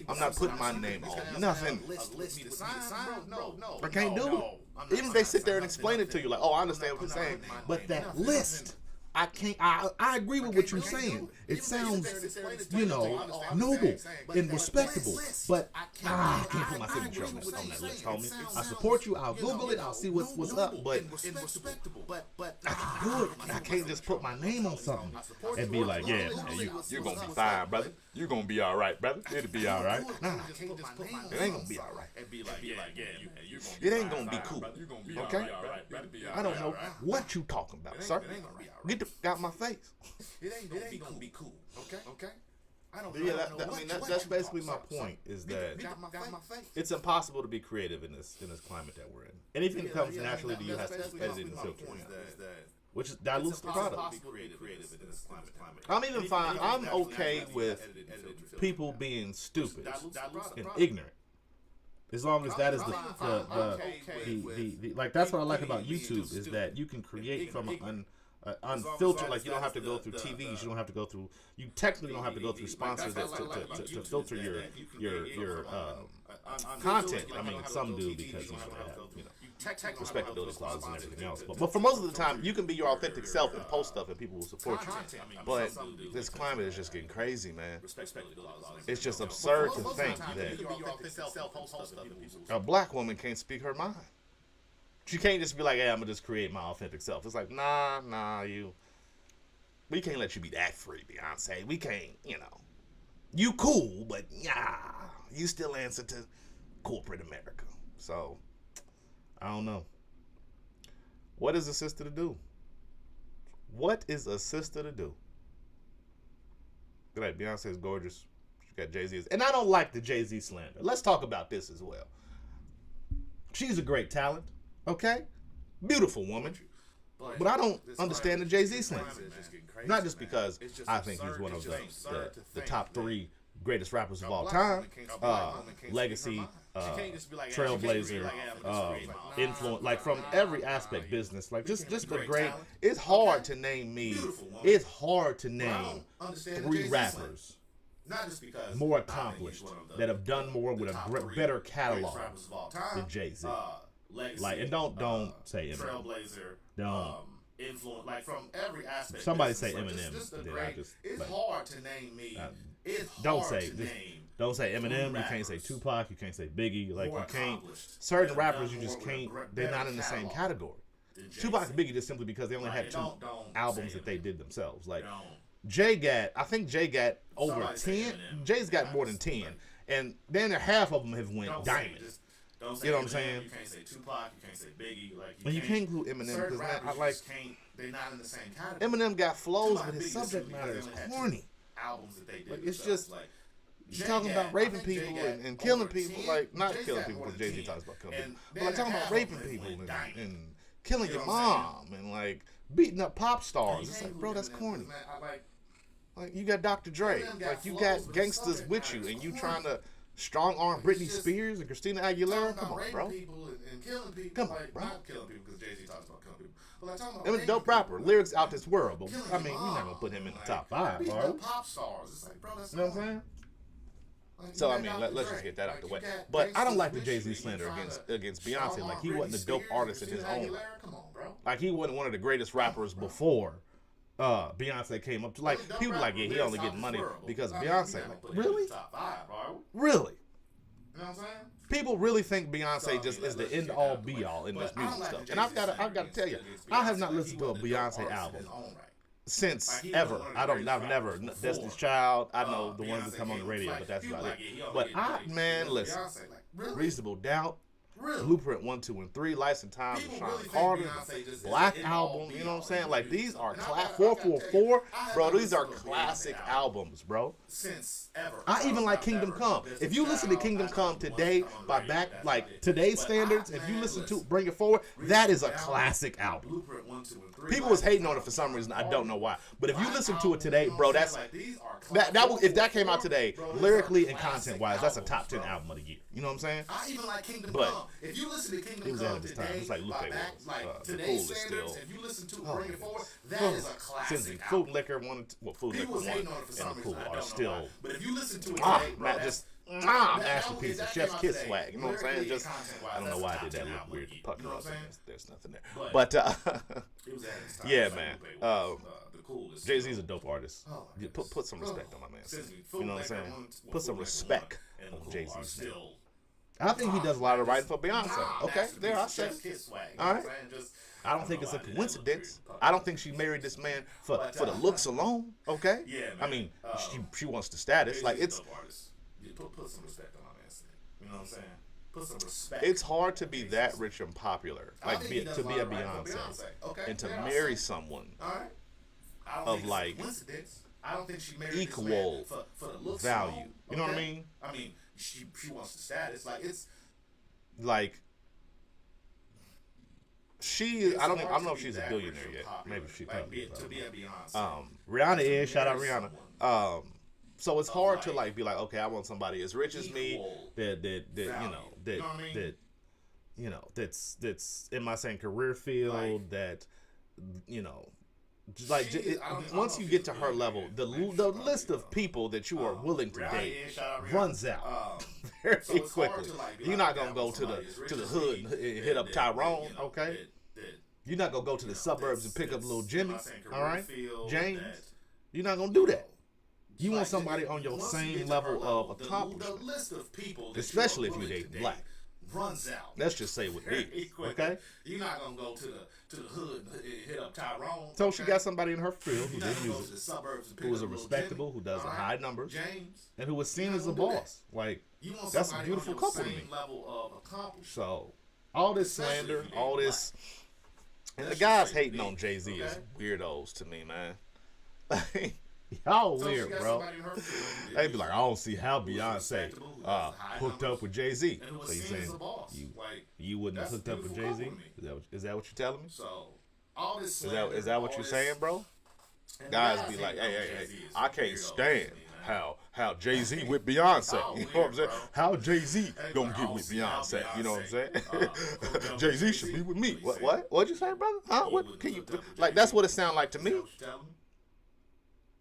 I'm not putting my name on nothing. I can't do it. Even if they sit there and explain it to you, like, "Oh, I understand what you're saying," but that list. I can't. I agree with what you're saying. It sounds, noble and respectable. But I can't put my signature on that list, homie. I support you. I'll Google it. I'll see what's up. But I can't do it. I can't just put my name on something and be like, "Yeah, man, you're gonna be fine, brother. You're gonna be all right, brother. It'll be all right." Nah, it ain't gonna be all right. It ain't gonna be cool. Okay? I don't know what you talking about, sir. Get out my face. It ain't gonna be cool. Okay? I don't that's basically my point. Is that it's impossible to be creative in this climate that we're in. Anything that comes naturally to you has to be edited and filtered, which dilutes the product. I'm even fine. I'm okay with people being stupid and ignorant. As long as that is the like, that's what I like about YouTube, is that you can create from an unfiltered, like, you don't have to go through TVs, you don't have to go through, you technically don't have to go through sponsors to filter your content. I mean, some do because you have, respectability clauses and everything else. But for most of the time, you can be your authentic self and post stuff and people will support you. But this climate is just getting crazy, man. It's just absurd to think that a black woman can't speak her mind. She can't just be like, "Hey, I'm gonna just create my authentic self." It's like, nah, we can't let you be that free, Beyonce. We can't, you cool, but you still answer to corporate America. So, I don't know. What is a sister to do? What is a sister to do? Right, Beyonce is gorgeous. She got Jay-Z. And I don't like the Jay-Z slander. Let's talk about this as well. She's a great talent. Okay? Beautiful woman. But I don't understand the Jay-Z slander. Not just because I think he's one of the top 3 greatest rappers of all time. Legacy, trailblazer, influence, like from every aspect, business, like just the great. It's hard to name me. It's hard to name 3 rappers more accomplished that have done more with a better catalog than Jay-Z. Like, and don't say Eminem. Trailblazer, don't influence, like from every aspect. Somebody say Eminem. It's hard to name me. Don't say Eminem. You can't say Tupac. You can't say Biggie. Like, you can't. Certain rappers, you just can't. They're not in the same category. Tupac and Biggie just simply because they only had 2 albums that they did themselves. Like, I think Jay got over 10. Jay's got more than 10, and then half of them have went diamond. You know what I'm saying? You can't say Tupac, you can't say Biggie, you can't include Eminem because they're not in the same category. Eminem got flows, but his subject matter is corny. Albums that they did. Like, it's just you're talking about raping people and killing people, like, not killing people because Jay-Z talks about killing people, but like talking about raping people and killing your mom and like beating up pop stars. It's like, bro, that's corny. Like you got Dr. Dre, like you got gangsters with you, and you trying to strong arm Britney Spears and Christina Aguilera. Come on, bro. Come on, bro. Not killing people because Jay-Z talks about killing people. But like talking about It was a dope rapper, lyrics out this world, but I mean, you're not gonna put him in the top 5, beating bro. up pop stars. It's like, bro, that's You know what I'm saying? Like, So I mean, let's just get that out the way. But I don't like the Jay-Z slander against Beyonce. Like he wasn't a dope artist in his own right. Come on, bro. Like he wasn't one of the greatest rappers before Beyonce came up to. Like people like, yeah, he only getting money because of Beyonce. Like really, really. You know what I'm saying? People really think Beyonce just is the end all be all in this music stuff. And I've got to tell you, I have not listened to a Beyonce album since ever. I've never Destiny's Child. I know the ones that come on the radio, but that's about it. But listen, Reasonable Doubt, Blueprint 1, 2, and 3, Lights and Times of Sean Carter, Black Album. You know what I'm saying? Like these are 444, bro. These are classic albums, bro. Since ever. I even like Kingdom Come. If you listen to Kingdom Come today by today's standards, if you listen to Bring It Forward, that is a classic album. People was hating on it for some reason. I don't know why. But if you listen to it today, bro, if that came out today, lyrically and content wise, that's a top 10 album of the year. You know what I'm saying? I even like Kingdom But Come. If you listen to Kingdom it was Come ahead of his time. today, It's like Lupe by was. like The today's Cool is standards, still. if you listen to Bring It Forward, that is a classic Food album. and Liquor one, Food and Liquor People was 1 hating on it for some and the reason. Cool I are don't know still. why. But if you listen to it today, bro, Just that masterpiece of album Chef's came Kiss out swag. today. You know what I'm saying? Lyrically Just and content-wise, I don't know that's why a I did top that 10 look album weird of the year. pucker You know up. what I'm saying? There's nothing there. But- But It was ahead of his time. yeah, Like man. Lupe was, the coolest. Jay-Z's a dope artist. Oh, my Put some respect on my man. Since we You know what I'm Food saying? Liquor Put some one, respect and the on Cool Jay-Z's are name. still I think he does a lot of writing for Beyonce. Okay, there I say. All right. I don't think it's a coincidence. I don't think she married this man for the looks alone. Okay. Yeah, man. I mean, she wants the status. Like it's put some respect on my man's name. You know what I'm saying? Put some respect. it's hard to be that rich and popular, like to be a Beyonce, Okay, and to marry someone all right. I don't of think it's a like coincidence. I don't think she married equal this man for the looks value. alone, You know what I okay? mean? I mean, she wants the status. Like it's like she. I don't know if she's a billionaire yet. Maybe she probably is. to be a Beyonce. Rihanna is. Shout out Rihanna. So it's hard to like be like, okay, I want somebody as rich as me that that's in my same career field that once you get to her level, the list of people that you are willing to date runs out very quickly. You're not gonna go to the hood and hit up Tyrone, okay? You're not gonna go to the suburbs and pick up little Jimmy, all right? James, you're not gonna do that. You want somebody on your same level of accomplishment, the list of people, especially if you date black. Runs out. Let's just say what it is, okay? You're not gonna go to the hood and hit up Tyrone. So she got somebody in her field who You're not did gonna go music, to the suburbs and pick who was up a little respectable, Jimmy. who does All right. high numbers, James, and who was seen as a gonna do that. boss. Like you want that's a somebody beautiful on your couple to same me. level of accomplishment. So all this Especially slander, if you all date this, and the Let's guys just say hating big, on Jay-Z is okay? weirdos to me, man. Y'all So weird, she got bro. somebody in her field who They did be like, I music, don't see how who was Beyonce respectable, who has high hooked numbers, up with Jay-Z. and who was So you seen as saying a boss. you Like, you wouldn't have that's hooked up with beautiful Jay-Z? couple to me. Is that what you're telling me? So all this Is slander, that what all you're this- saying, bro? and Guys guys be like, hating on hey, Jay-Z is I can't weirdos stand to me, man. how Jay-Z with Beyonce. Oh, You know what I'm weird, saying? bro. How Jay-Z Hey, gonna like, I get don't with see how Beyonce? You know what I'm saying? Beyonce, Jay-Z should be with me. What he What? said. What'd you say, brother? Huh? He What? wouldn't Can you hook up with like? Jay-Z. That's what it sounded like to Is me. that what you're telling me?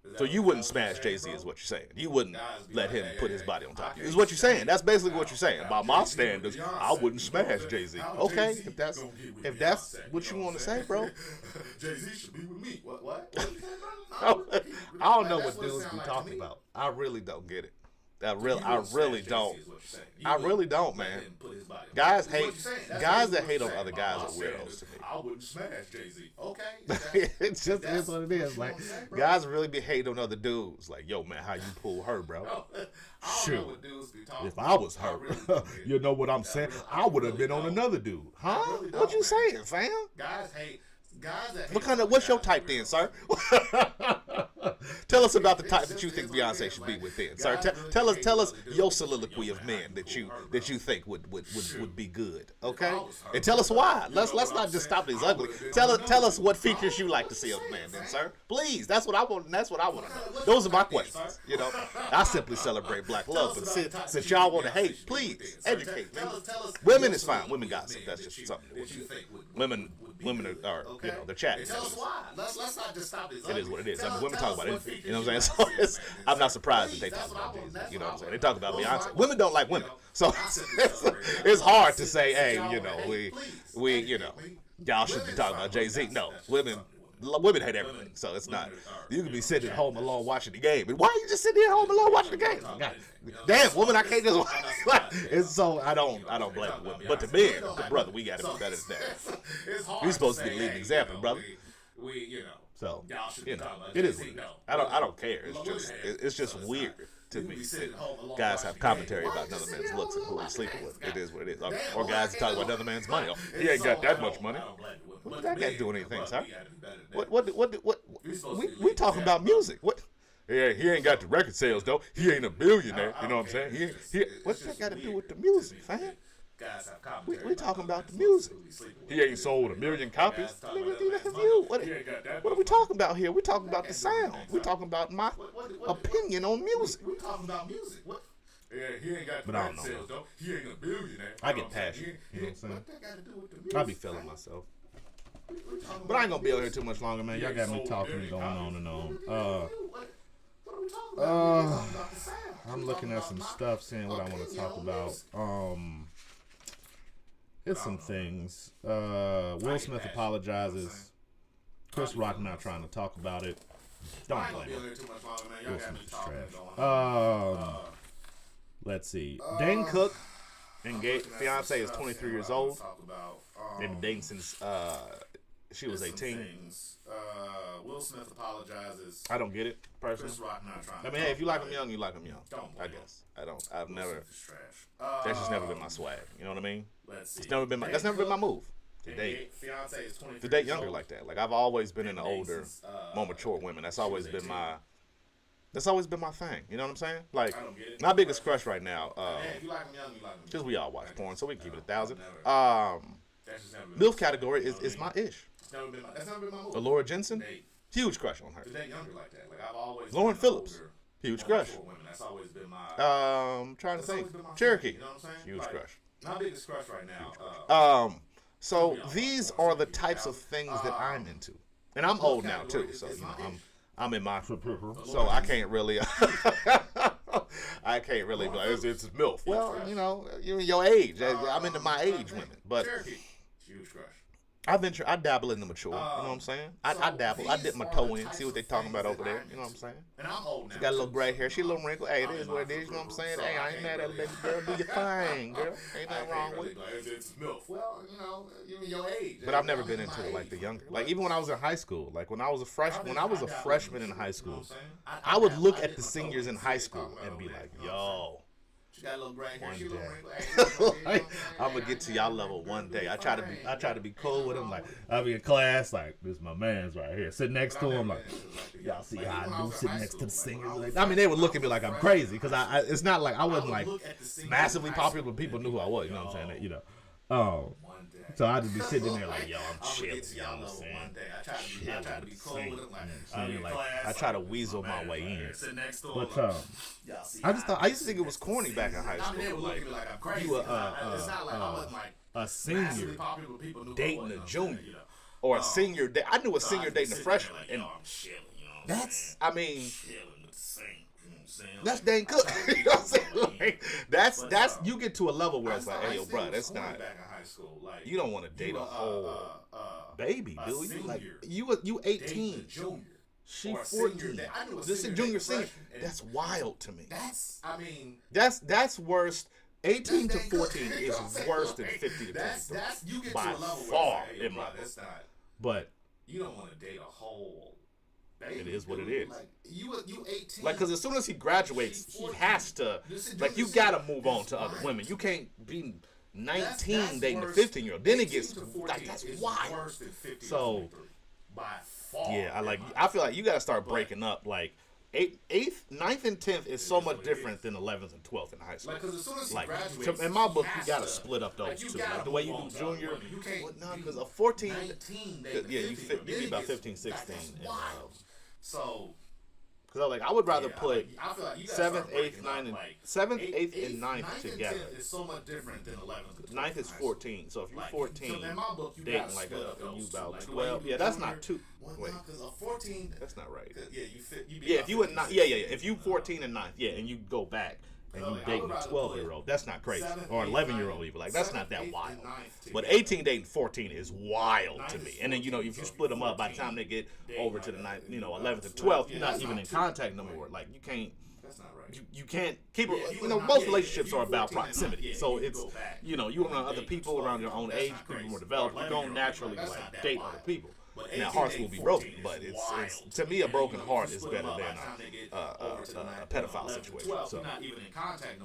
Is that So what- you wouldn't is that what smash you're Jay-Z, saying, is bro? what you're saying. You wouldn't Guys be let like, him hey, put hey, his body on top of you. I Is what can't you're saying. stand That's basically what how- you're saying. how By my Jay-Z with standards, Beyonce. I wouldn't You know what smash I'm Jay-Z. saying? How Okay, Jay-Z if that's gonna get with if that's Beyonce, what you know want to I'm say, bro. Jay-Z should be with me. What? What you saying, I bro? don't know Like, what that's it dudes sound be like to talking me. about. I really don't get it. I You really wouldn't smash don't. Jay-Z is what you're saying. You I wouldn't really don't, let man. him put his body on Guys top. That's what hate you're saying. That's guys basically that what hate you're on saying. other My guys are standards, weirdos to me. I wouldn't smash Jay-Z. Okay. It just That's is what it what is. you Like wanna say, bro? guys really be hating on other dudes. Like, yo, man, how you pull her, bro? I don't Shoot. know what dudes be talking If I was about. I her, really don't. you know what I'm saying? I would have been on another dude, huh? really What you don't, man. saying, fam? Guys that hate What's your type then, sir? Tell us about the type that you think Beyonce should be within, sir. Tell us your soliloquy of men that you think would be good, okay? And tell us why. Let's not just stop these ugly. Tell us what features you like to see of a man, then, sir. Please, that's what I want. And that's what I want to know. Those are my questions. You know, I simply celebrate black love, but since y'all want to hate, please educate me. Women is fine. Women gossip. That's just something. Women are they're chatting. Tell us why. Let's not just stop these. It is what it is. I mean, women talk about anything. You know what I'm saying? So I'm not surprised that they talk about Jay-Z. You know what I'm saying? They talk about Beyonce. Women don't like women, so it's hard to say, hey, we y'all should be talking about Jay-Z. No, women hate everything, so it's not. You can be sitting at home alone watching the game, and why are you just sitting here home alone watching the game? God, damn, woman, I can't just watch. And so I don't blame the women, but the men, brother, we got to be better than that. We're supposed to be the leading example, brother. So it is. I don't care. It's just weird to me that guys have commentary about another man's looks and who he's sleeping with. It is what it is. Or guys talk about another man's money. Oh, he ain't got that much money. What did that guy do anything, sir? What? We talking about music. What? Yeah, he ain't got the record sales though. He ain't a billionaire. You know what I'm saying? What's that got to do with the music, fam? We talking about the music. He ain't sold 1 million copies. What are we talking about here? We talking about the sound. We talking about my opinion on music. We talking about music. What? Yeah, he ain't got the record sales though. He ain't a billionaire. I get passionate. You know what I'm saying? I be feeling myself. But I ain't gonna be out here too much longer, man. Y'all got me talking and going on and on. I'm looking at some stuff, seeing what I want to talk about. It's some things. Will Smith apologizes. Chris Rock not trying to talk about it. Don't blame him. Will Smith is trash. Let's see. Dane Cook, fiance is 23 years old. They've been dating since she was 18. Will Smith apologizes. I don't get it personally. I mean, hey, if you like him young, you like him young. I guess. I've never. That's just never been my swag. You know what I mean? That's never been my move. To date younger like that. Like I've always been into older, more mature women. That's always been my thing. You know what I'm saying? Like my biggest crush right now. Because we all watch porn, so we can keep it 1,000. MILF category is my ish. That's never been my move. Laura Jensen, huge crush on her. Lauren Phillips, huge crush. Trying to think. Cherokee, huge crush. My biggest crush right now. So these are the types of things that I'm into, and I'm old now too. So I'm in my so I can't really be like it's MILF. Well, you're your age. I'm into my age women, but huge crush. I dabble in the mature. You know what I'm saying? I dabble. I dip my toe in, see what they talking about over there. You know what I'm saying? And I'm old now. She got a little gray hair. She a little wrinkled. Hey, it is what it is. You know what I'm saying? Hey, I ain't mad at it, baby girl. Do your thing, girl. Ain't nothing wrong with it. It's MILF. Well, you're your age. But I've never been into it like the younger. Like even when I was in high school, like when I was a freshman in high school, I would look at the seniors in high school and be like, yo. She got a little gray hair. She a little wrinkled. I'm gonna get to y'all level one day. I try to be cool with him. Like I'll be in class, like this is my man's right here, sitting next to him. Like y'all see how I do sitting next to the singers. Like, I mean, they would look at me like I'm crazy because it's not like I wasn't like massively popular, but people knew who I was. You know what I'm saying? So I just be sitting there like, yo, I'm chilling. You know what I'm saying? I try to be cool with him. Like I try to weasel my way in. But I used to think it was corny back in high school. Like you a senior dating a junior, or a senior. I knew a senior dating a freshman, and that's that's Dane Cook. You know what I'm saying? Like, that's you get to a level where it's like, hey, yo, bro, that's not. You don't want to date a whole baby, do you? Like you 18, she 14. This is junior senior. That's wild to me. That's worse. 18 to 14 is worse than 50 to 23 by far in my book. But you don't want to date a whole. It is what it is. Like you 18. Like, because as soon as he graduates, he has to. Like, you gotta move on to other women. You can't be 19 dating a 15-year-old. Then it gets like that's wild. So by far. Yeah, I feel like you got to start breaking up. Like 8th, 9th, and 10th is so much different than 11th and 12th in high school. Like, 'cause as soon as he graduates, in my book, you got to split up those two. Like the way you do junior. No, because a 14. Yeah, you be about 15, 16. So. Because I would rather put I feel like 7th, 8th, 9th, and 7th, 8th, and 9th together. Is so much different than 11th. 9th is 14. So if you're 14, in my book, you dating like you about 12. Yeah, that's not too. Wait, because a 14. That's not right. Yeah, you fit. If you would not. Yeah. If you 14 and 9th, yeah, and you go back. And you dating a 12-year-old, that's not crazy. Or 11-year-old even. Like, that's not that wild. But 18 dating 14 is wild to me. And then, if you split them up, by the time they get over to the 9th, 11th and 12th, you're not even in contact no more. Like, you can't. You can't keep it. Most relationships are about proximity. So it's, you around other people around your own age, people more developed, you're going to naturally, like, date other people. Now, hearts will be broken, but it's to me, a broken heart is better than a pedophile situation. So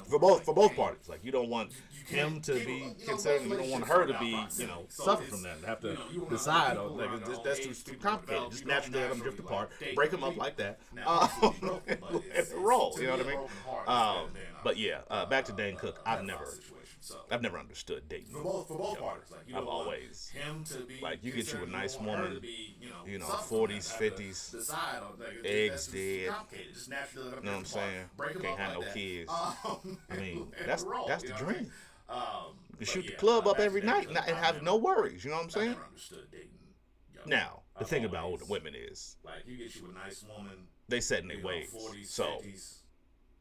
for both parties, like, you don't want him to be considered, you don't want her to be, suffer from that, and have to decide on, like, that's too complicated. Just naturally let them drift apart, break them up like that, and roll. You know what I mean? But yeah, back to Dan Cook. I've never understood dating. For both parties, like, I've always him to be, like, you get you a nice woman, 40s, 50s, eggs dead. You know what I'm saying? Can't have no kids. I mean, that's the dream. You can shoot the club up every night and have no worries. You know what I'm saying? Now, the thing about older women is, like, you get you a nice woman, they set in their ways, so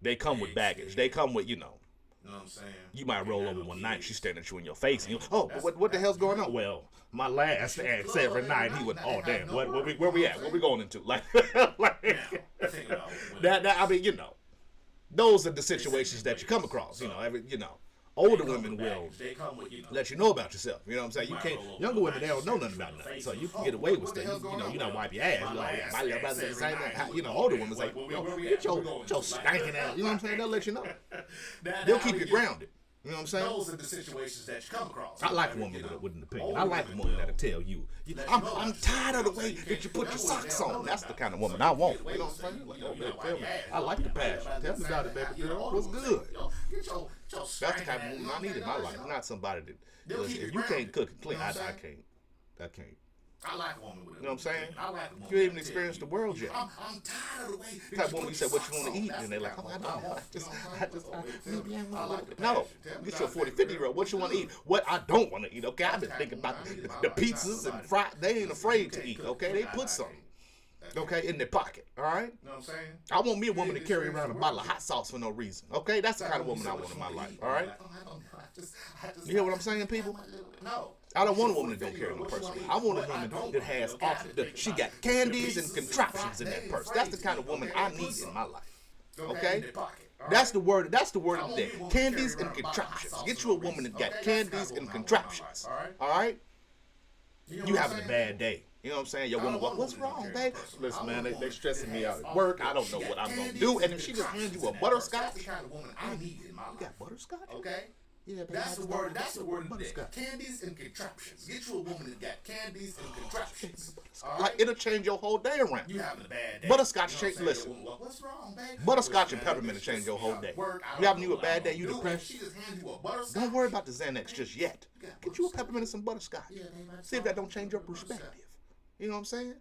they come with baggage. They come with, you know what I'm saying? You might roll over one night, she's staring at you in your face, and you, what the hell's going on? Well, my last ex every night, he would, oh damn, where we at? What we going into? Like, that. I mean, those are the situations that you come across. Older women will let you know about yourself. You know what I'm saying? You can't. Younger women, they don't know nothing about nothing, so you can get away with stuff. You don't wipe your ass. You're like, my little brother the same thing. Older women's like, get your stinking ass. You know what I'm saying? They'll let you know. They'll keep you grounded. You know what I'm saying? Those are the situations that you come across. I like a woman with an opinion. I like a woman that'll tell you, I'm tired of the way that you put your socks on. That's the kind of woman I want. You know what I'm saying? Like, oh, baby, tell me. I like the passion. Tell me about it, baby girl. What's good? That's the kind of woman I need in my life. Not somebody that, if you can't cook and clean, I can't. I like a woman with it. You know what I'm saying? I like a woman. You haven't experienced the world yet. I'm tired of the way. The type of woman you said, what you want to eat? And they're like, oh, I don't know. Get your 40, 50-year-old. What you want to eat? What I don't want to eat, okay? I've been thinking about the pizzas and fried. They ain't afraid to eat, okay? They put something, okay, in their pocket, all right? You know what I'm saying? I want me a woman to carry around a bottle of hot sauce for no reason, okay? That's the kind of woman I want in my life, all right? You hear what I'm saying, people? No. I don't want a woman that don't carry no purse. I want a woman that has she got candies and contraptions in that purse. That's the kind of woman I need in my life. Okay? That's the word. That's the word of the day. Candies and contraptions. Get you a woman that got candies and contraptions. All right? You having a bad day. You know what I'm saying? Your woman, what's wrong, babe? Listen, man, they stressing me out at work. I don't know what I'm gonna do. And if she just hands you a butterscotch, that's the kind of woman I need in my life. You got butterscotch? Okay. Yeah, that's the word. That's the word of the day. Candies and contraptions. Get you a woman that got candies and contraptions. All right? Like, it'll change your whole day around. You having a bad day. Butterscotch change. Listen. What's wrong, babe? Butterscotch and peppermint will change your whole day. You having you a bad day? You depressed? She just hands you a butterscotch. Don't worry about the Xanax just yet. Get you a peppermint and some butterscotch. See if that don't change your perspective. You know what I'm saying?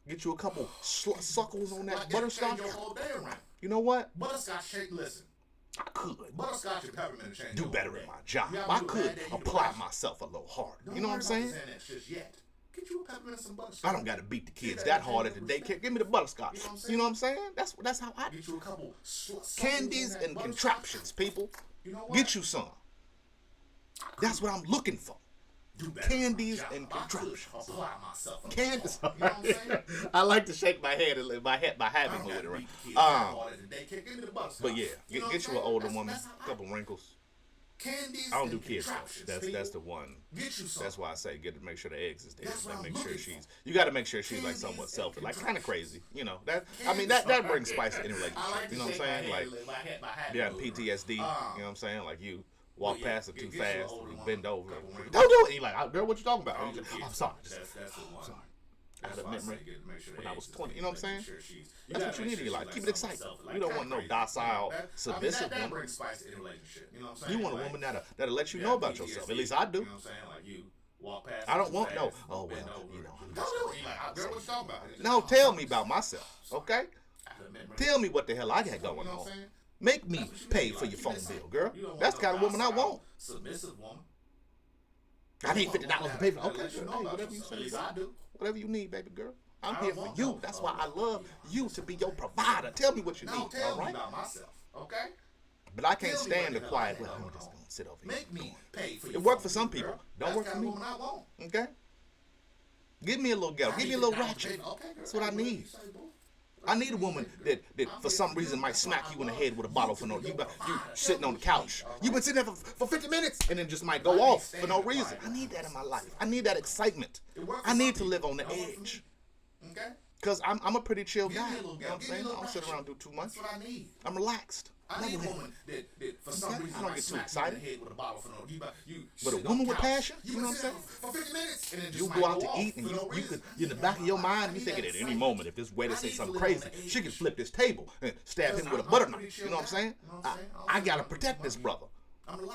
Get you a couple suckles on that butterscotch. Your whole day around. You know what? Butterscotch. Listen. I could butterscotch and peppermint change do better in my job. I could apply myself a little harder. You know what I'm saying? Get you a peppermint and some butterscotch. I don't got to beat the kids that hard at the daycare. Give me the butterscotch. You know what I'm saying? That's how I get you a couple candies and contraptions, people. Get you some. That's what I'm looking for. Candies and contraptions. Candies. I like to shake my head and my habit with it, right? But yeah, get you an older woman, a couple wrinkles. I don't do kids though. That's the one. That's why I say make sure the eggs is there. Make sure you got to make sure she's like somewhat selfish, like kind of crazy. You know that. I mean that brings spice to any relationship. You know what I'm saying? Like yeah, PTSD. You know what I'm saying? Like you. Walk past her too fast, you bend over. Don't do it. You're like, girl, what you talking about? I'm sorry. That's the one. Sorry. I had a memory when I was 20. You know what I'm saying? That's what you need in your life. Keep it exciting. You don't want no docile, submissive that woman. brings spice to any relationship. You know what I'm saying? You want a woman that'll let you know about yourself. At least I do. You know what I'm saying? Like you walk past. I don't want no. Oh well, you know. Girl, what you talking about? No, tell me about myself, okay? Tell me what the hell I got going on. Make me pay for your phone bill, girl. That's the kind of woman I want. Submissive woman. I need $50 to pay for. Okay, hey, whatever you say. Whatever you need, baby girl. I'm here for you. That's why I love you to be your provider. Tell me what you need, all right? About myself, okay? But I can't stand the quiet. Well, I'm just gonna sit over here. Make me pay for it worked for some people. Don't work for me. Okay? Give me a little ghetto. Give me a little ratchet. That's what I need. I need a woman that for some reason might smack you in the head with a bottle for no. You sitting on the couch. You've been sitting there for 50 minutes and then just might go off for no reason. I need that in my life. I need that excitement. I need to live on the edge. Okay. Because I'm a pretty chill guy. You know what I'm saying? I don't sit around and do too much. That's what I need. I'm relaxed. I need a woman that for some reason I don't get too excited. With a bottle for no, but a woman with passion, you know what I'm saying? For 50 minutes, and then you go out to eat and you could, in the back of your mind, you thinking at any moment, if this waiter say something crazy, she can flip this table and stab him with a butter knife. You know what I'm saying? I gotta protect this brother.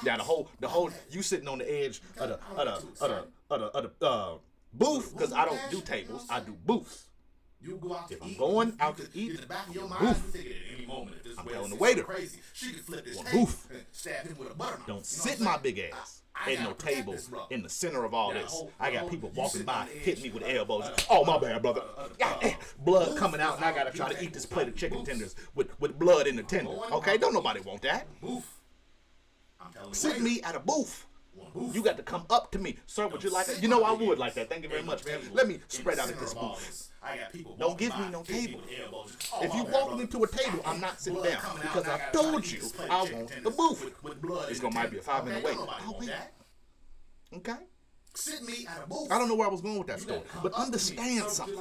Now the whole, you sitting on the edge of the booth, because I don't do tables, I do booths. If I'm going out to eat, in the back of your mind, you think at any moment, if this I'm telling the waiter, she could flip this well, table, booth. stab him with a butter knife. Don't sit my big ass at no table in the center of all this. I got people walking by, hitting me with elbows. Oh, my bad, brother. Blood coming out, and I gotta try to eat this plate of chicken tenders with blood in the tender. Okay, don't nobody want that. Sit me at a booth. You got to come up to me. Sir, would you like that? You know I would like that. Thank you very much, man. Let me spread out at this booth. Don't give me no table. If you walk me to a table, I'm not sitting down because I told you I want the booth. It's gonna might be a 5-minute wait. I'll wait. Okay? Sit me at a booth. I don't know where I was going with that story, but understand something.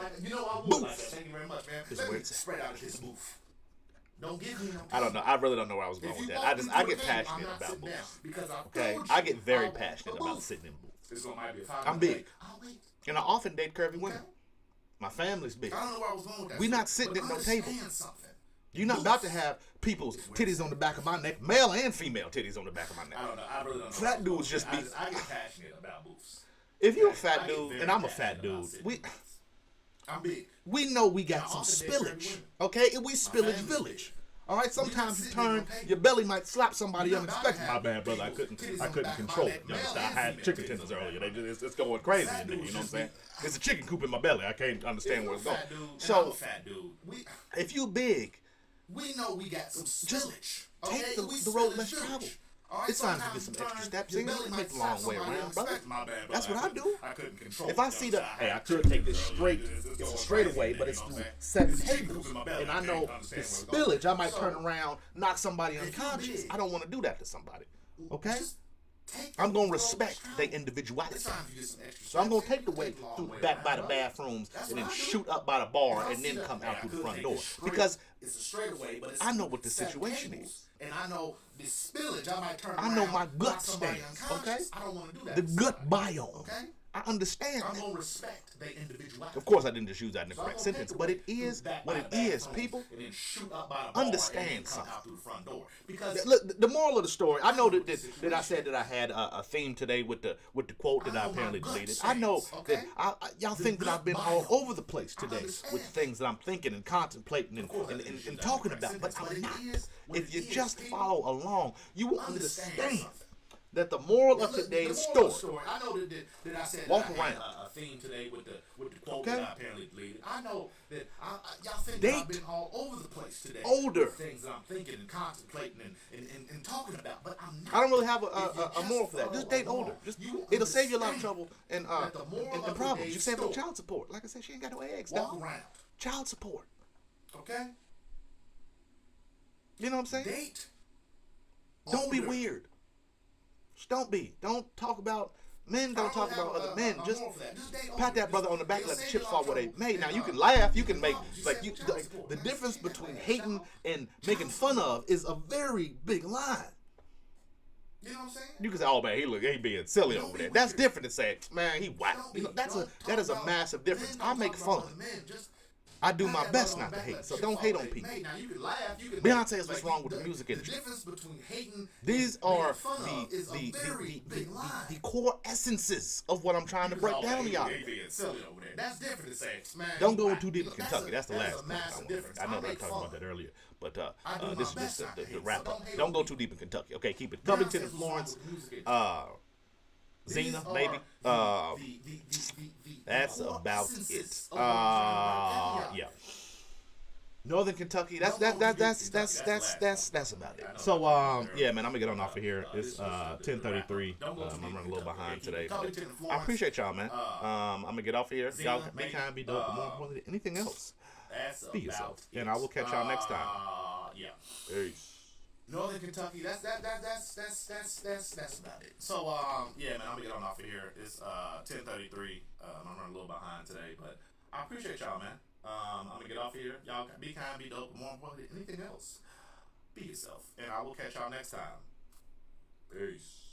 Booth. Thank you very much, man. This is where it's at. Spread out at this booth. Don't give me no I don't know. I really don't know where I was going with that. I get passionate about booths. Okay? I get very passionate about sitting in booths. I'm big. And I often date curvy women. My family's big. I don't know where I was going with that. We're not sitting at no table. You're not about to have people's titties on the back of my neck, male and female titties on the back of my neck. I don't know. I really don't know. Fat dudes just be. I get passionate about booths. If you're a fat dude and I'm a fat dude, I'm big. We know we got some spillage, okay? And we spillage village. All right, sometimes you turn, your belly might slap somebody unexpected. My bad, brother, I couldn't control it. You understand? I had chicken tenders earlier. It's going crazy in there, you know what I'm saying? There's a chicken coop in my belly. I can't understand where it's going. So, if you big, we know we got some spillage. Take the road less traveled. It's time to get some extra steps in and make the long way around, brother. That's what I do. If I see hey, I could take this straight, it's a straightaway, but it's through 7 tables. And I know the spillage, I might turn around, knock somebody unconscious. I don't want to do that to somebody. Okay? I'm going to respect their individuality. So I'm going to take the way through back by the bathrooms and then shoot up by the bar and then come out through the front door. Because I know what the situation is. And I know the spillage, I might turn around. I know my gut stance, okay? I don't want to do that. The gut biome. Okay? I understand I'm that. going to respect their individuality. Of course, I didn't just use that in the correct sentence, but it is what it is, people. And then shoot up by the bar understand and then come something. out through the front door. Because look, the moral of the story, I know that I said that I had a theme today with the quote that I apparently deleted. I know that y'all think that I've been all over the place today with the things that I'm thinking and contemplating and talking about, but I'm not. If you just follow along, you will understand that the moral of today's story. I know that I said walk that I had around. a theme today with the quote Okay. that I apparently deleted. I know that y'all think that I've been all over the place today. Older. With things that I'm thinking and contemplating and talking about, but I'm not. I don't really have a moral for that. Just date older. It'll save you a lot of trouble and problems. You save on child support. Like I said, she ain't got no eggs. Walk around. Child support. Okay. You know what I'm saying? Date. Don't be weird. Just don't be. Don't talk about men. Don't talk about other men. Just pat that brother on the back and let the chips fall where they may. Now you can laugh. You can make the difference between hating and making fun of is a very big line. You know what I'm saying? You can say, "Oh man, he being silly over there." That's different than saying, "Man, he whack." You know, that is a massive difference. I make fun. I do my best not to hate, so don't hate on people. Now you can laugh, you can Beyonce is what's wrong with the music industry. The difference between hating These are the the core essences of what I'm trying to break down to y'all. That's different to say, man. Don't go too deep in Kentucky. That's the last point I want to make. I know that I talked about that earlier, but this is just the wrap up. Don't go too deep in Kentucky. Okay, keep it Covington and Florence. Xena, maybe. That's about it. Yeah. Northern Kentucky. That's about it. So yeah, man, I'm gonna get on off of here. It's 10:33. I'm running a little behind today. But I appreciate y'all, man. I'm gonna get off of here. Y'all be kind, be dope, but more importantly, anything else, be yourself. And I will catch y'all next time. Yeah. Peace. Northern Kentucky, that's about it. So yeah, man, I'm gonna get on off of here. It's 10:33. I'm running a little behind today, but I appreciate y'all, man. I'm gonna get off of here. Y'all be kind, be dope, but more importantly, anything else, be yourself. And I will catch y'all next time. Peace.